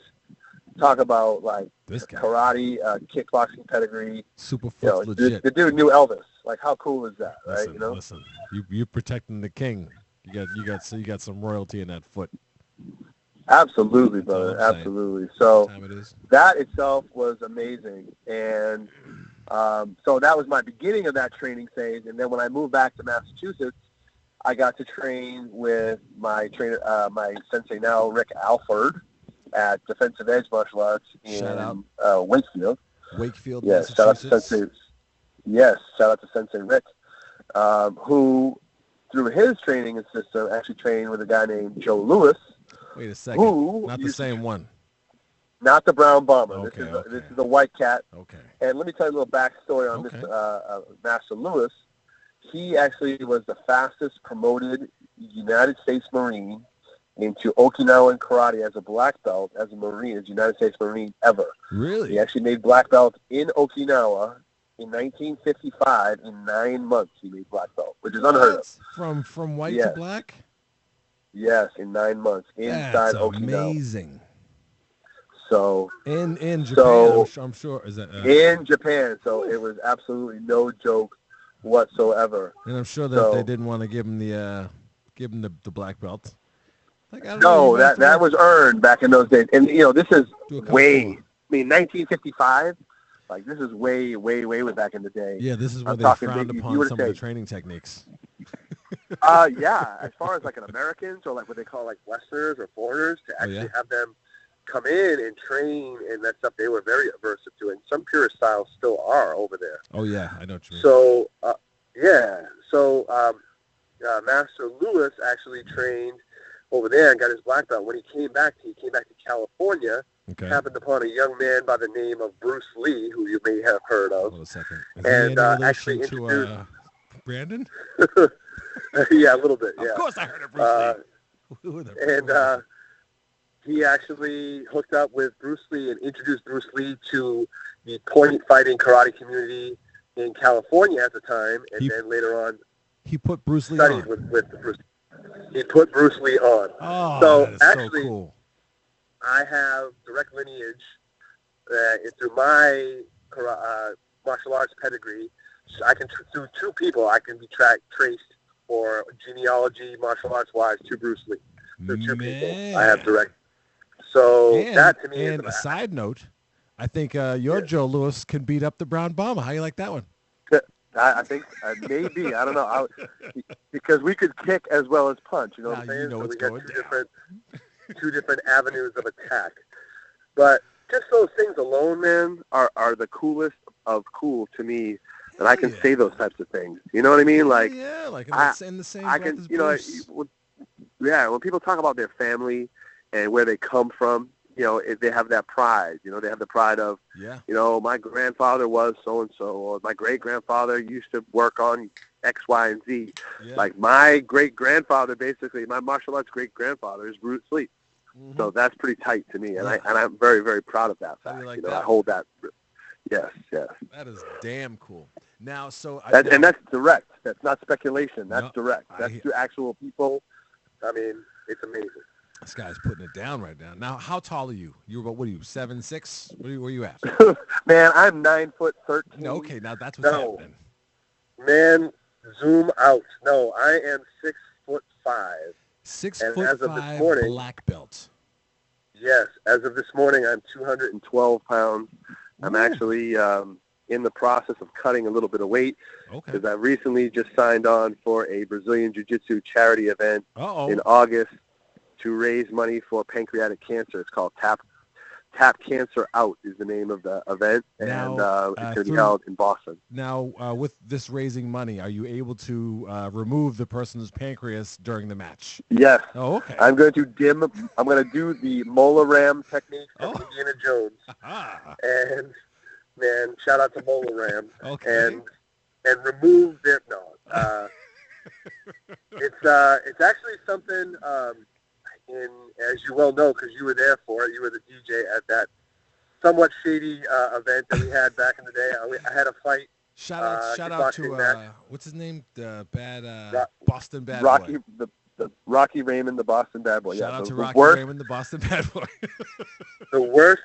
Talk about like karate, kickboxing pedigree. Superfoot's legit. The dude knew Elvis. Like, how cool is that, right? Listen, you know, listen. You're protecting the king. You got some royalty in that foot. Absolutely, brother. Absolutely. So that itself was amazing, and so that was my beginning of that training phase. And then when I moved back to Massachusetts, I got to train with my trainer, my sensei now, Rick Alford, at Defensive Edge Martial Arts in Wakefield. Wakefield, yes, Massachusetts. Shout out to Sensei Rick, who, through his training system, actually trained with a guy named Joe Lewis. Wait a second. Not the same one. Not the brown bomber. Okay, this is the white cat. Okay. And let me tell you a little backstory on this Master Lewis. He actually was the fastest promoted United States Marine into Okinawan karate as a black belt, as a Marine, as a United States Marine ever. Really? He actually made black belt in Okinawa in 1955. In 9 months, he made black belt, which is unheard of. From white to black? Yes, in 9 months inside That's Okinawa. Amazing. So in Japan, I'm sure is that in Japan. So it was absolutely no joke whatsoever. And I'm sure that they didn't want to give him the black belt. Like, that was earned back in those days. And this is way. 1955. Like, this is way back in the day. Yeah, this is where they frowned upon some of the training techniques. Yeah, as far as like an Americans or like what they call like Westerners or foreigners to actually have them come in and train and that stuff, they were very averse to it. And some purist styles still are over there. Oh yeah, I know what you mean. So Master Lewis actually trained over there and got his black belt. When he came back to California. Okay. Happened upon a young man by the name of Bruce Lee, who you may have heard of. Hold a second. And actually introduced Brandon. Yeah, a little bit. Yeah. Of course, I heard of Bruce Lee. And he actually hooked up with Bruce Lee and introduced Bruce Lee to the point fighting karate community in California at the time, and then later on, he put Bruce Lee studied on. with Bruce. He put Bruce Lee on. Oh, so that is actually, so cool. I have direct lineage through my martial arts pedigree. So I can through two people I can be traced for genealogy, martial arts wise, to Bruce Lee. Through two people I have direct. So that to me is a side note. I think your Joe Lewis can beat up the Brown Bomber. How you like that one? I think maybe. I don't know. Because we could kick as well as punch. You know what I'm saying? You know so what's we got going two different avenues of attack. But just those things alone, man, are the coolest of cool to me. That I can say those types of things. You know what I mean? Like, like in the same I can, when people talk about their family and where they come from, they have that pride. They have the pride of, my grandfather was so-and-so, or my great-grandfather used to work on X, Y, and Z. Yeah. Like, my great-grandfather, basically, my martial arts great-grandfather is Bruce Lee. Mm-hmm. So that's pretty tight to me, and I'm very, very proud of that fact. Like I hold that. Yes. That is damn cool. Now, and that's direct. That's not speculation. That's direct. That's to actual people. I mean, it's amazing. This guy's putting it down right now. Now, how tall are you? You're about, what are you, 7'6"? Where are you at? Man, I'm 9'13". No, okay, now that's what's happening. Man, zoom out. No, I am 6'5". 6'5" black belt. Yes, as of this morning, I'm 212 pounds. I'm actually in the process of cutting a little bit of weight because I recently just signed on for a Brazilian Jiu-Jitsu charity event in August to raise money for pancreatic cancer. It's called Tap Cancer Out is the name of the event, and it's going to be held in Boston. Now, with this raising money, are you able to remove the person's pancreas during the match? Yes. Oh, okay. I'm going to do the Mola Ram technique from Indiana Jones. And man, shout out to Mola Ram. Okay. And remove their it's actually something. as you well know, because you were there for it, you were the DJ at that somewhat shady event that we had back in the day. I had a fight. Shout out to what's his name? The bad Boston bad Rocky, boy. The Rocky Raymond, the Boston bad boy. Shout yeah, out to the Rocky Raymond, the Boston bad boy. The worst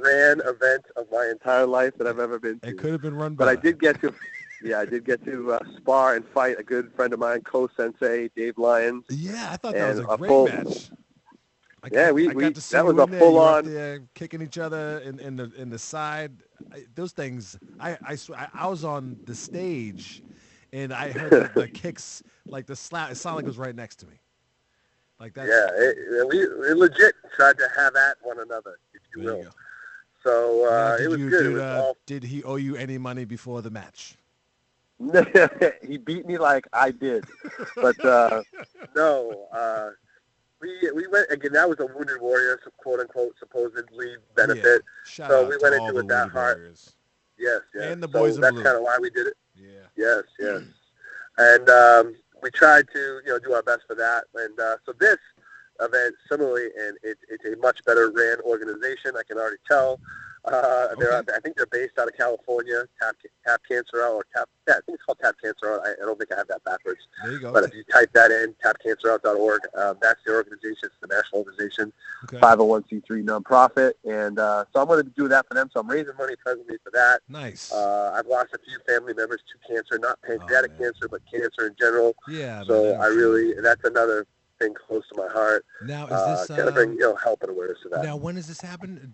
ran event of my entire life that I've ever been to. It could have been run but by. I did get to spar and fight a good friend of mine, co-sensei Dave Lyons. Yeah, I thought that was a great match. I got to see that was a full-on there kicking each other in the side. Those things. I was on the stage, and I heard the kicks, like the slap. It sounded like it was right next to me. Like that. Yeah, we legit tried to have at one another, if you will. So it was good. Did he owe you any money before the match? He beat me like I did, but no. We went again. That was a Wounded Warrior, quote unquote, supposedly benefit. Yeah. So we went into it that hard. Yes, and the boys in blue. That's kind of why we did it. Yeah. Yes. And we tried to do our best for that. And so this event, similarly, and it's a much better ran organization. I can already tell. I think they're based out of California. Tap Cancer Out, I think it's called Tap Cancer Out. I don't think I have that backwards. There you go. But if you type that in, tapcancerout.org, that's their organization. It's the national organization, okay. 501c3 nonprofit. And so I'm going to do that for them. So I'm raising money presently for that. Nice. I've lost a few family members to cancer, not pancreatic cancer, but cancer in general. Yeah. So that's another thing close to my heart. Now, is this kind of bring help and awareness to that? Now, when does this happen?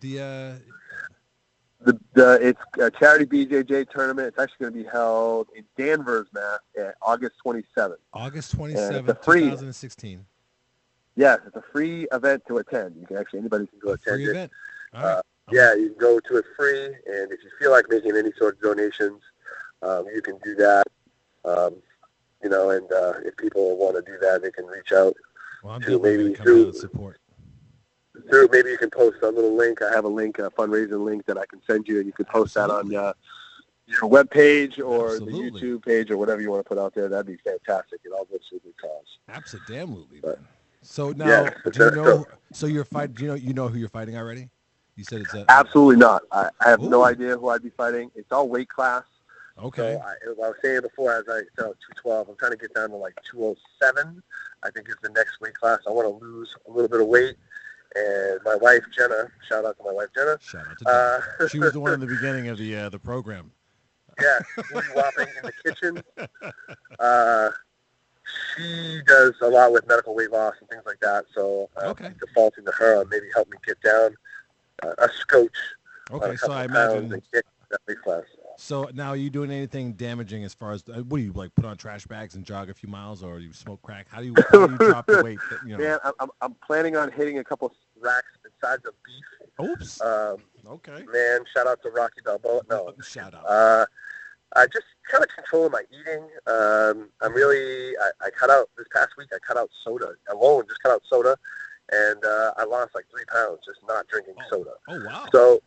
It's a charity BJJ tournament. It's actually going to be held in Danvers, Mass. At August 27th. August 27th, 2016. Yes, it's a free event to attend. Anybody can go attend free it. Event. All right. You can go to it free, and if you feel like making any sort of donations, you can do that. And if people want to do that, they can reach out to maybe through support. Maybe you can post a little link. I have a link, a fundraising link that I can send you, and you can post that on your webpage or the YouTube page or whatever you want to put out there. That'd be fantastic. It all goes to a good cause. Absolutely. So now, do you know? So you're fighting. Do you know who you're fighting already? You said it's absolutely not. I have no idea who I'd be fighting. It's all weight class. Okay. So I was saying before, as I said, 212. I'm trying to get down to like 207. I think is the next weight class. I want to lose a little bit of weight. And my wife, Jenna, shout out to my wife, Jenna. Shout out to Jenna. She was the one in the beginning of the program. Yeah, booty whopping in the kitchen. She does a lot with medical weight loss and things like that. So I'm defaulting to her on maybe help me get down a scotch. Okay, so I imagine that weight class. So now, are you doing anything damaging as far as what do you like? Put on trash bags and jog a few miles, or you smoke crack? How do you drop the weight? Man, I'm planning on hitting a couple racks and sides of beef. Oops. Okay. Man, shout out to Rocky Balboa. No, shout out. I just kind of controlling my eating. I cut out this past week. I cut out soda alone. Just cut out soda, and I lost like 3 pounds just not drinking soda. Oh wow. So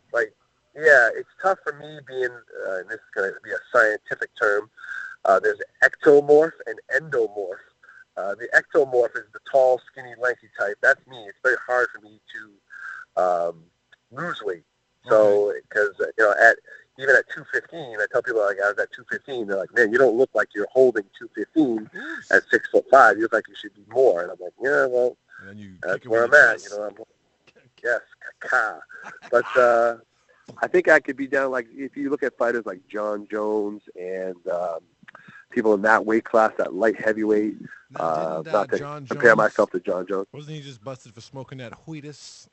yeah, it's tough for me being, and this is going to be a scientific term, there's ectomorph and endomorph. The ectomorph is the tall, skinny, lanky type. That's me. It's very hard for me to lose weight. So, because, even at 215, I tell people, I was at 215, they're like, man, you don't look like you're holding 215 at 6'5". You look like you should be more. And I'm like, yeah, well, that's where I'm at. Yes, caca. But, I think I could be down, like, if you look at fighters like John Jones and people in that weight class, that light heavyweight, not to compare myself to John Jones. Wasn't he just busted for smoking that Wheatus?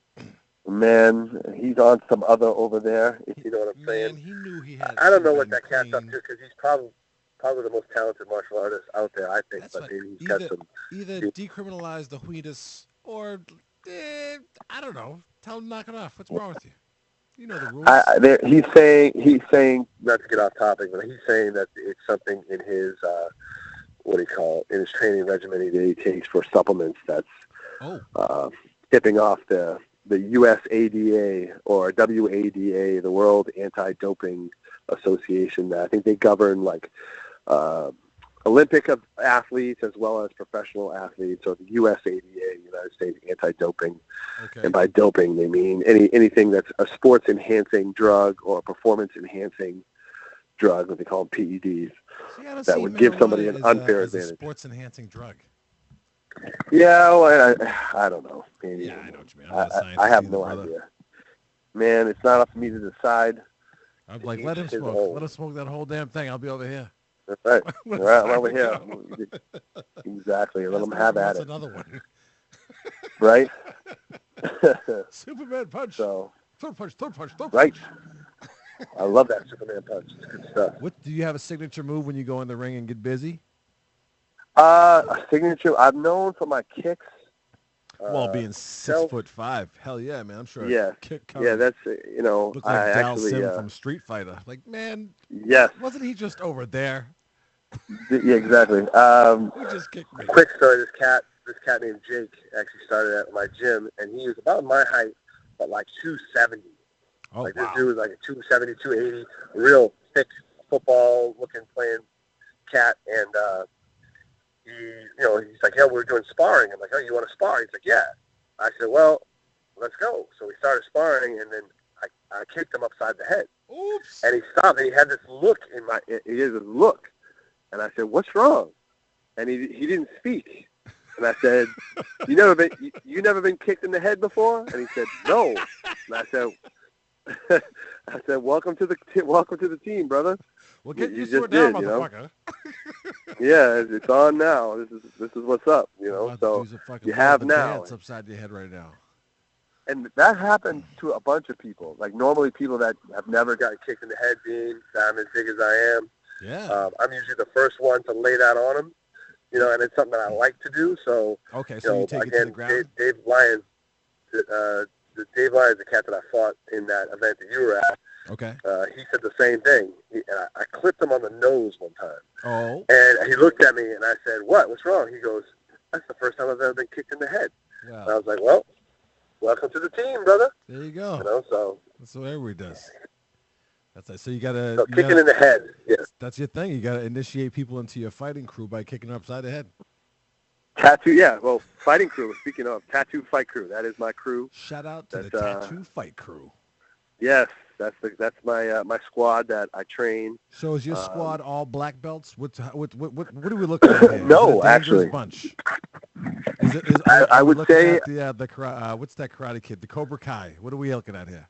Man, he's on some other over there, if you know what I'm saying. He knew he had. I don't know what that cat's up to, because he's probably the most talented martial artist out there, I think. That's but maybe he's got some... Either decriminalize the Wheatus or, I don't know, tell him to knock it off. What's wrong with you? You know the rules. He's saying, not to get off topic, but he's saying that it's something in his, in his training regimen that he takes for supplements that's tipping off the USADA or WADA, the World Anti-Doping Association. I think they govern Olympic athletes as well as professional athletes, or the USADA, United States Anti-Doping. Okay. And by doping, they mean anything that's a sports-enhancing drug or a performance-enhancing drug, what they call them PEDs, that would give somebody an unfair advantage. A sports-enhancing drug. Yeah, well, I don't know. Maybe. Yeah, I know what you mean. I'm not a scientist I have either, no brother. idea. Man, it's not up to me to decide. I'm like, let him smoke. Let him smoke that whole damn thing. I'll be over here. That's right. All right, I'm over here. Exactly. Let them have at it. Another one. Right? Superman punch. So, third punch. Right. I love that Superman punch. It's good stuff. What do you have a signature move when you go in the ring and get busy? A signature. I've known for my kicks. Well, being 6'5", hell yeah, man! I'm sure. Yeah, kick yeah. That's Look like I Dal actually Sim from Street Fighter. Like, man. Yes. Wasn't he just over there? Yeah, exactly. He just kicked me. Quick story. This cat named Jake actually started at my gym, and he was about my height, but like 270. Oh, like wow. this dude was like a 270, 280, a real thick football-looking playing cat, and he's like, yeah, we're doing sparring. I'm like, oh, you want to spar? He's like, yeah. I said, well, let's go. So we started sparring, and then I kicked him upside the head. Oops. And he stopped, and he had this look he had this look. And I said, what's wrong? And he didn't speak. And I said, you never been kicked in the head before? And he said, no. And I said, welcome to the team, brother. Well, get you your just sword down, did, motherfucker. Yeah, it's on now. This is what's up, So you have now. Dance upside your head right now. And that happened to a bunch of people. Like normally people that have never gotten kicked in the head, being that I'm as big as I am. Yeah. I'm usually the first one to lay that on them, and it's something that I like to do. So, okay, so you take it to the ground? Dave Lyons, Dave Lyons, the cat that I fought in that event that you were at, okay. He said the same thing. I clipped him on the nose one time. Oh. And he looked at me, and I said, what's wrong? He goes, that's the first time I've ever been kicked in the head. Wow. And I was like, well, welcome to the team, brother. There you go. So that's what everybody does. That's it. So you gotta kicking in the head. Yes. That's your thing. You gotta initiate people into your fighting crew by kicking them upside the head. Tattoo, yeah. Well, fighting crew. Speaking of Tattoo Fight Crew, that is my crew. Shout out to the Tattoo Fight Crew. Yes, that's my my squad that I train. So is your squad all black belts? What are we looking at here? No, is it a actually. Bunch? I would say what's that Karate Kid? The Cobra Kai. What are we looking at here?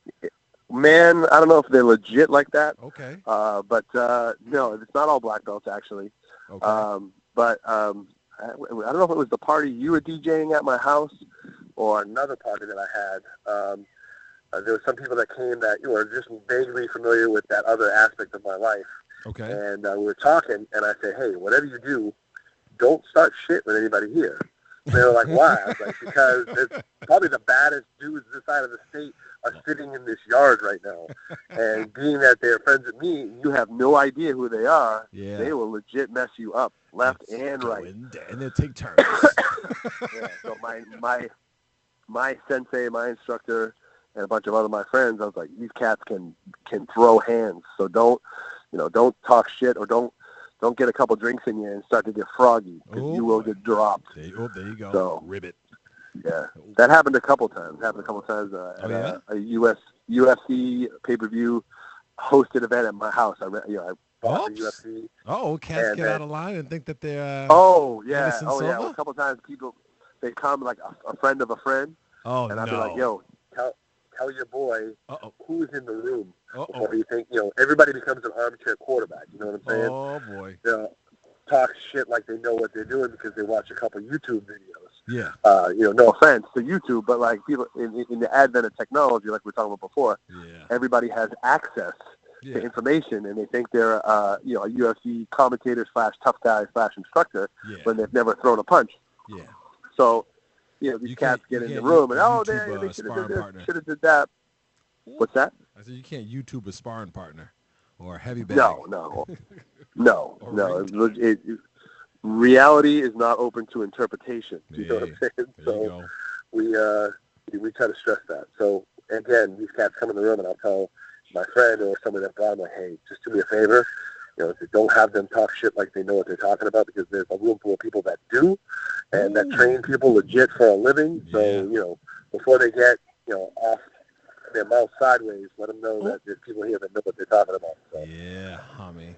Man, I don't know if they're legit like that. Okay. But no, it's not all black belts actually. Okay. But I don't know if it was the party you were DJing at my house or another party that I had. There were some people that came that were just vaguely familiar with that other aspect of my life. Okay. And we were talking, and I said, hey, whatever you do, don't start shit with anybody here. And they were like, why? I was like, because it's probably the baddest dudes this side of the state are sitting in this yard right now. And being that they're friends with me, you have no idea who they are. Yeah. They will legit mess you up left and right. And they take turns. Yeah, so my sensei, my instructor, and a bunch of my friends, I was like, these cats can throw hands. So don't talk shit or don't get a couple drinks in you and start to get froggy because you will get dropped. There you go. So, ribbit. Yeah, that happened a couple times. At a UFC pay-per-view hosted event at my house. I bought the UFC. Oh, cats get out of line and think that they're. Oh yeah. Anderson Oh yeah. Silva? Well, a couple times they come like a friend of a friend. Oh, and I'd be like, yo, tell your boy who's in the room before you think, everybody becomes an armchair quarterback. You know what I'm saying? Oh, boy. Talk shit like they know what they're doing because they watch a couple YouTube videos. Yeah. No offense to YouTube, but like people in the advent of technology, like we were talking about before, everybody has access to information, and they think they're a UFC commentator / tough guy / instructor when they've never thrown a punch. Yeah. So, these cats get in the room and they should have did that. What's that? I said you can't YouTube a sparring partner or a heavy bag. No. Reality is not open to interpretation. You know what I'm saying? So we try to stress that. So again, these cats come in the room and I'll tell my friend or somebody that brought them, like, hey, just do me a favor. don't have them talk shit like they know what they're talking about, because there's a room full of people that do, and that train people legit for a living. So, before they get, off their mouth sideways, let them know that there's people here that know what they're talking about. So. Yeah, homie.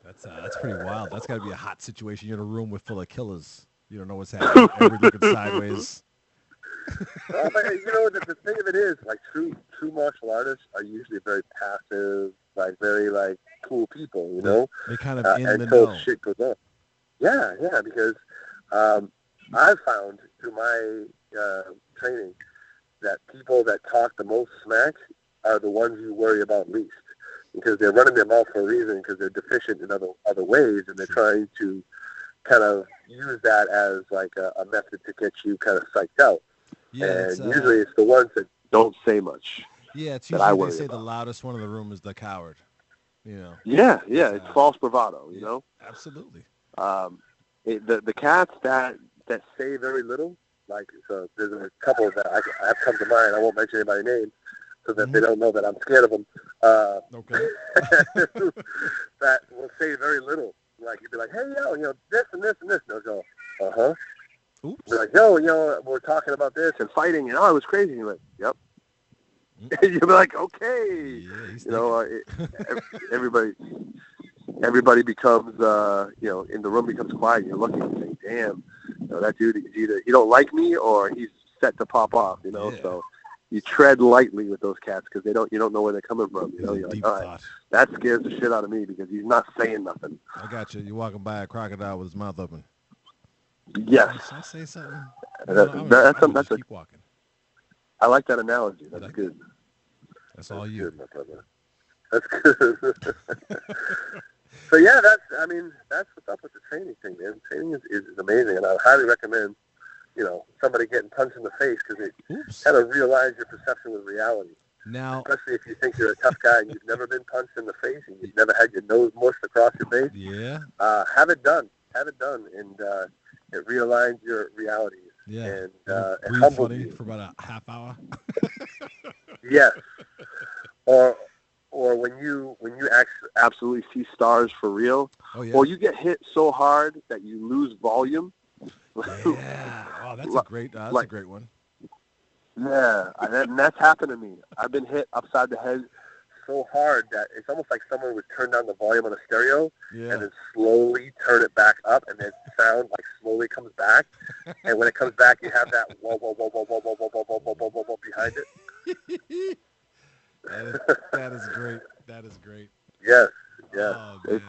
That's pretty wild. That's got to be a hot situation. You're in a room with full of killers. You don't know what's happening. Everybody looking sideways. But, the thing of it is, like, true martial artists are usually very passive, like, very, like, cool people, They kind of in the until know. shit goes on. Yeah, because I've found through my training that people that talk the most smack are the ones you worry about least, because they're running their mouth for a reason, because they're deficient in other ways, and they're trying to kind of use that as like a method to get you kind of psyched out. Yeah, and usually it's the ones that don't say much. Yeah, it's that I usually worry they say about. the loudest one in the room is the coward. Yeah, it's false bravado. Absolutely. The cats that say very little, like, so there's a couple that I have come to mind. I won't mention anybody's name, so that they don't know that I'm scared of them. Okay. That will say very little. Like, you'd be like, hey, this and this and this. And they'll go, uh-huh. Oops. Be like, yo, we're talking about this and fighting, and it was crazy. And you're like, yep. You'll be like, okay. Everybody becomes, in the room becomes quiet. You're looking and saying, damn, that dude is either he don't like me or he's set to pop off, So you tread lightly with those cats, because you don't know where they're coming from. You're like, all right, that scares the shit out of me, because he's not saying nothing. I got you. You're walking by a crocodile with his mouth open. Yes. Should I say something? That's keep walking. I like that analogy. That's good. That's all you. Good, my brother. That's good. So yeah, that's what's up with the training thing, man. Training is amazing, and I highly recommend, somebody getting punched in the face, because it kind of realigns your perception with reality. Now, especially if you think you're a tough guy and you've never been punched in the face and you've never had your nose mushed across your face. Yeah. Have it done, and it realigns your realities. Yeah. And breathe humbles funny you. for about a half hour. Yes. Or when you actually absolutely see stars for real, or you get hit so hard that you lose volume. Yeah. Oh, that's a great one. Yeah, and that's happened to me. I've been hit upside the head so hard that it's almost like someone would turn down the volume on a stereo and then slowly turn it back up, and then sound like slowly comes back. And when it comes back, you have that whoa, whoa, whoa, whoa, whoa, whoa, whoa, whoa, whoa, whoa, whoa, whoa behind it. That is great. That is great. Yes. Oh, it's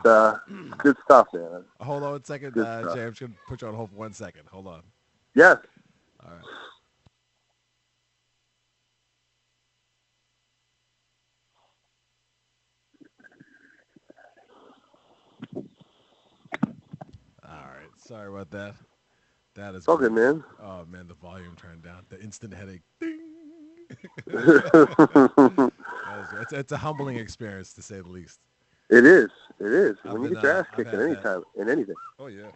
good stuff, man. Hold on 1 second, Jay. I'm just going to put you on hold for 1 second. Hold on. Yes. All right. All right. Sorry about that. That is okay, man. Oh, man, the volume turned down. The instant headache. Ding. It's a humbling experience, to say the least. It is. When you get your ass kicked in anything. Oh, yeah.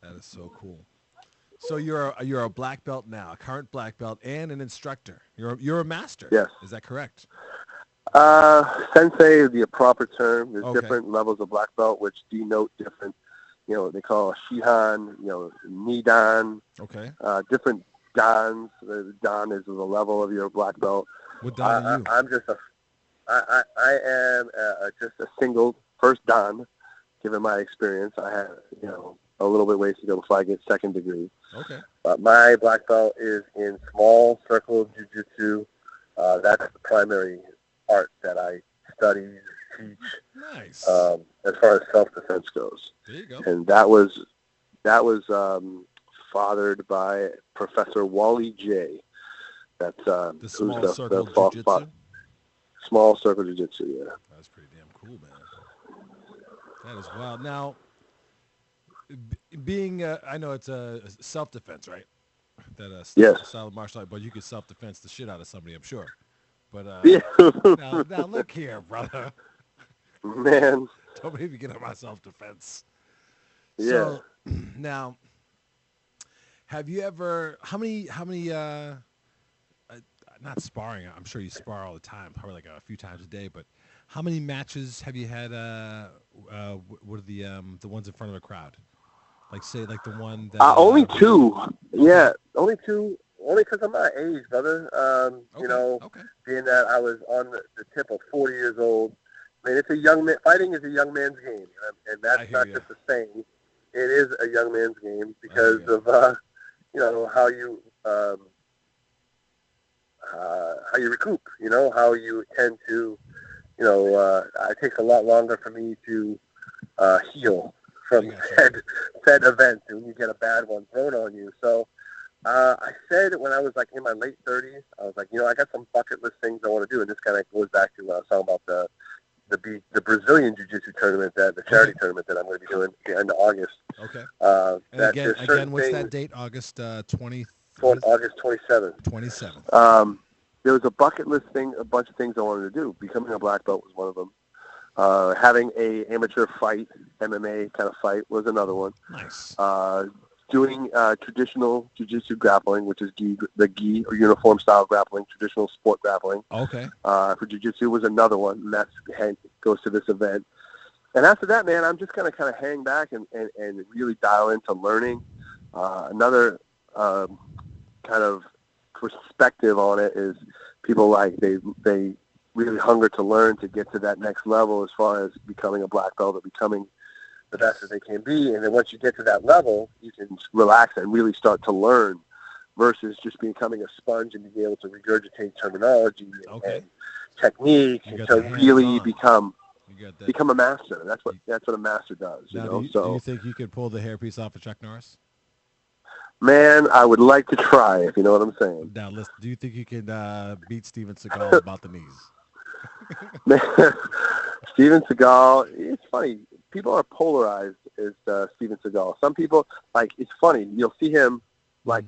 That is so cool. So you're a black belt now, a current black belt, and an instructor. You're a master. Yes. Is that correct? Sensei is the proper term. There's different levels of black belt which denote different, they call a Shihan, Nidan. Okay. Different dans. The dan is the level of your black belt. What dan are you? I'm just I am just a single first dan. Given my experience, I have a little bit ways to go before I get second degree. Okay. But my black belt is in small circle jiu-jitsu. That's the primary art that I study, teach. Nice. As far as self-defense goes. There you go. And that was fathered by Professor Wally J. That's the small circle jiu-jitsu. Small circle jiu-jitsu, yeah. That's pretty damn cool, man. That is wild. Now, being I know it's a self-defense, right? That yes. Style of martial art, but you could self-defense the shit out of somebody, I'm sure. But now look here, brother. Man, don't make me get on my self-defense. Yeah. So now, have you ever? How many? Not sparring. I'm sure you spar all the time, probably like a few times a day. But How many matches have you had? What are the ones in front of a crowd? Like say like the one that. Only two. Yeah, only two. Only because I'm my age, brother. Okay. Being that I was on the tip of 40 years old. I mean, it's a young man. Fighting is a young man's game, and that's not just a saying. It is a young man's game because of how you recoup. How you tend to. It takes a lot longer for me to heal from said events when you get a bad one thrown on you. So I said when I was like in my late 30s, I was like, I got some bucket list things I want to do, and this kind of goes back to what I was talking about the Brazilian Jiu-Jitsu tournament, the charity tournament that I'm going to be doing at the end of August. Okay. And again, what's that date? August 20th? August 27th. 27th. There was a bucket list thing, a bunch of things I wanted to do. Becoming a black belt was one of them. Having a amateur fight, MMA kind of fight, was another one. Nice. Doing traditional jiu-jitsu grappling, which is the gi or uniform style grappling, traditional sport grappling. Okay. For jiu-jitsu was another one, and that goes to this event. And after that, man, I'm just going to kind of hang back and really dial into learning. Another kind of perspective on it is people like they really hunger to learn to get to that next level as far as becoming a black belt or becoming the best that they can be. And then once you get to that level, you can relax and really start to learn versus just becoming a sponge and being able to regurgitate terminology and technique to really become a master. That's what a master does. Now, do you think you could pull the hairpiece off of Chuck Norris? Man, I would like to try, if you know what I'm saying. Now, listen, do you think you can beat Steven Seagal about the knees? Man, Steven Seagal, it's funny. People are polarized as Steven Seagal. Some people, it's funny. You'll see him,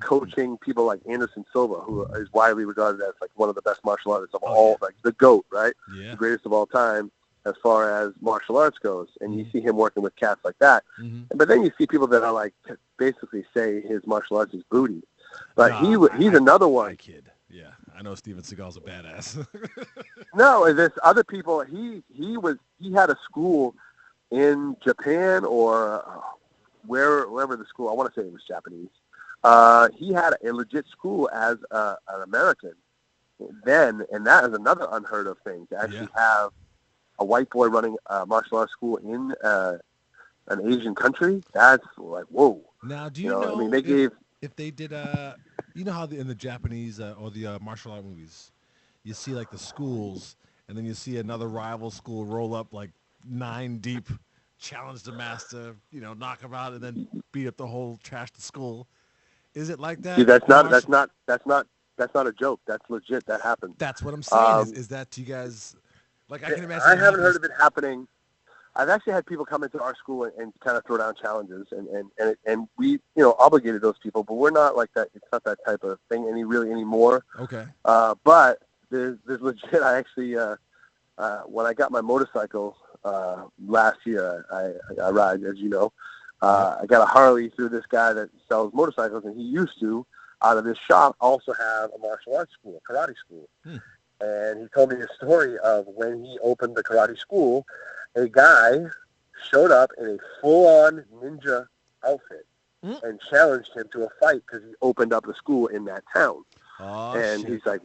coaching people like Anderson Silva, who is widely regarded as, one of the best martial artists of all, the GOAT, right? Yeah. The greatest of all time as far as martial arts goes. And you see him working with cats like that. Mm-hmm. But then you see people that are, basically say his martial arts is booty. But he's another one. My kid. Yeah, I know Steven Seagal's a badass. No, there's other people. He had a school in Japan or wherever the school. I want to say it was Japanese. He had a legit school as an American then, and that is another unheard of thing to actually have a white boy running a martial arts school in an Asian country. That's whoa. Now, do you know? I mean, they gave. If they did, you know how in the Japanese or the martial art movies, you see the schools, and then you see another rival school roll up 9 deep, challenge the master, knock him out, and then beat up the whole trash the school. Is it like that? See, that's not a joke. That's legit. That happened. That's what I'm saying. Is that to you guys? I can imagine. I haven't heard of it happening. I've actually had people come into our school and kind of throw down challenges, and we obligated those people, but we're not like that. It's not that type of thing anymore. Okay. But there's legit. I actually when I got my motorcycle last year, I ride, as you know. I got a Harley through this guy that sells motorcycles, and he used to, out of this shop, also have a martial arts school, a karate school. And he told me the story of when he opened the karate school, a guy showed up in a full-on ninja outfit and challenged him to a fight because he opened up a school in that town. He's like,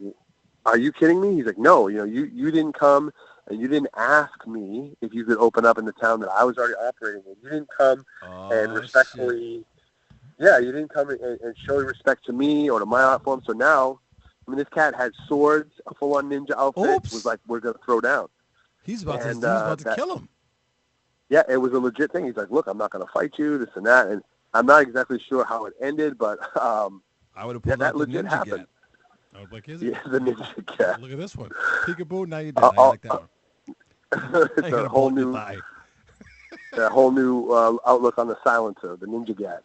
"Are you kidding me?" He's like, "No, you didn't come and you didn't ask me if you could open up in the town that I was already operating in. You didn't come and respectfully, you didn't come and show respect to me or to my art form. So now, this cat had swords, a full-on ninja outfit. Was like, we're going to throw down. He's about to kill him. Yeah, it was a legit thing. He's like, look, I'm not going to fight you, this and that. And I'm not exactly sure how it ended, but I would have pulled that out legit the ninja happened. gat. I was like, is it? Yeah, the ninja cat. Look at this one. Peekaboo, now you did. I like that one. It's a whole new, outlook on the silencer, the ninja gat.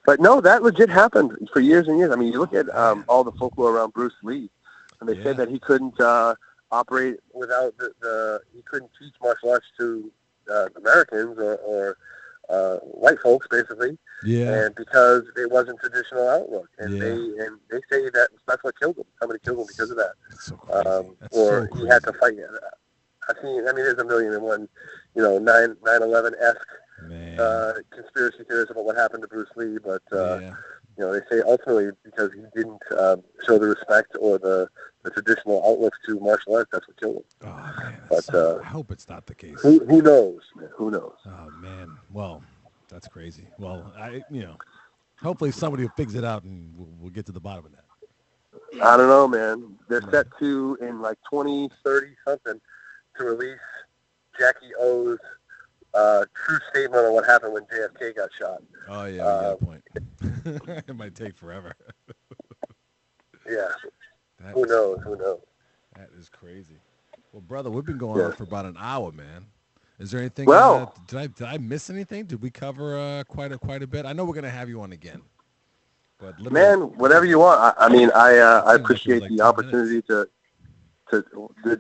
But no, that legit happened for years and years. I mean, you look at all the folklore around Bruce Lee, and they said that he couldn't operate without he couldn't teach martial arts to Americans or white folks, basically. Yeah. And because it wasn't traditional outlook, and Yeah. they say that's what killed him. Somebody killed him because of that. That's so crazy. That's Or so crazy. he had to fight. There's a million and one, 9/11-esque conspiracy theories about what happened to Bruce Lee, but they say ultimately because he didn't show the respect or the traditional outlooks to martial arts, that's what killed him. Oh man, but I hope it's not the case. Who knows, man? Who knows? Oh man, well, that's crazy. Well, hopefully somebody will figure it out and we'll get to the bottom of that. I don't know, man. They're set to in like 2030 something to release Jackie O's true statement on what happened when JFK got shot. Oh, yeah, you got a point. It might take forever. Yeah. Who knows? That is crazy. Well, brother, we've been going on for about an hour, man. Is there anything? Well, did I miss anything? Did we cover quite a bit? I know we're going to have you on again. But man, whatever you want. I appreciate the opportunity to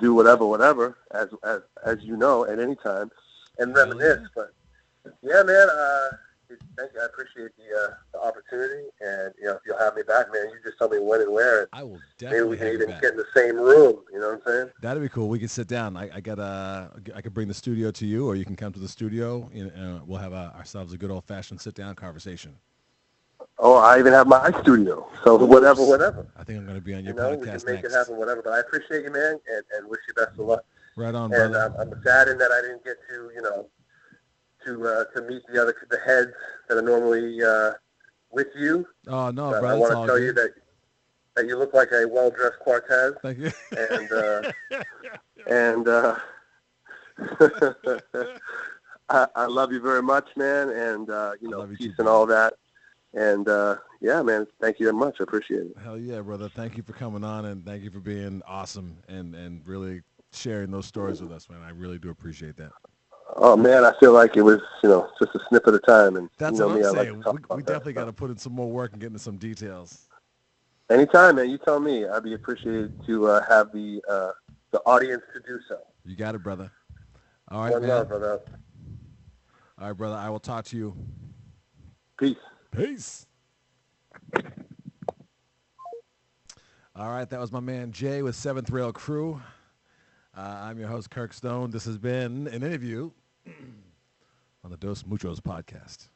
do whatever, as you know, at any time, and reminisce. Yeah. But yeah, man, thank you. I appreciate the opportunity, and if you'll have me back, man, you just tell me when and where. And I will definitely. Maybe we can even get in the same room. You know what I'm saying? That'd be cool. We can sit down. I could bring the studio to you, or you can come to the studio. We'll have ourselves a good old fashioned sit down conversation. Oh, I even have my studio. So whatever. I think I'm going to be on your podcast we can make next. it happen, whatever. But I appreciate you, man, and wish you best of luck. Right on, and brother. I'm saddened that I didn't get to meet the heads that are normally with you. Oh no, but brother. I want to tell you that you look like a well-dressed Cortez. Thank you. And I love you very much, man, and peace and all that. And yeah, man, thank you very much. I appreciate it. Hell yeah, brother. Thank you for coming on, and thank you for being awesome and really sharing those stories with us, man. I really do appreciate that. Oh man, I feel like it was just a snip at a time, and that's what I'm saying. I like we definitely got to put in some more work and get into some details. Anytime, man. You tell me. I'd be appreciated to have the audience to do so. You got it, brother. All right, One man. love, brother. All right, brother. I will talk to you. Peace. Peace. All right, that was my man Jay with Seventh Rail Crew. I'm your host, Kirk Stone. This has been an interview on the Dos Muchos podcast.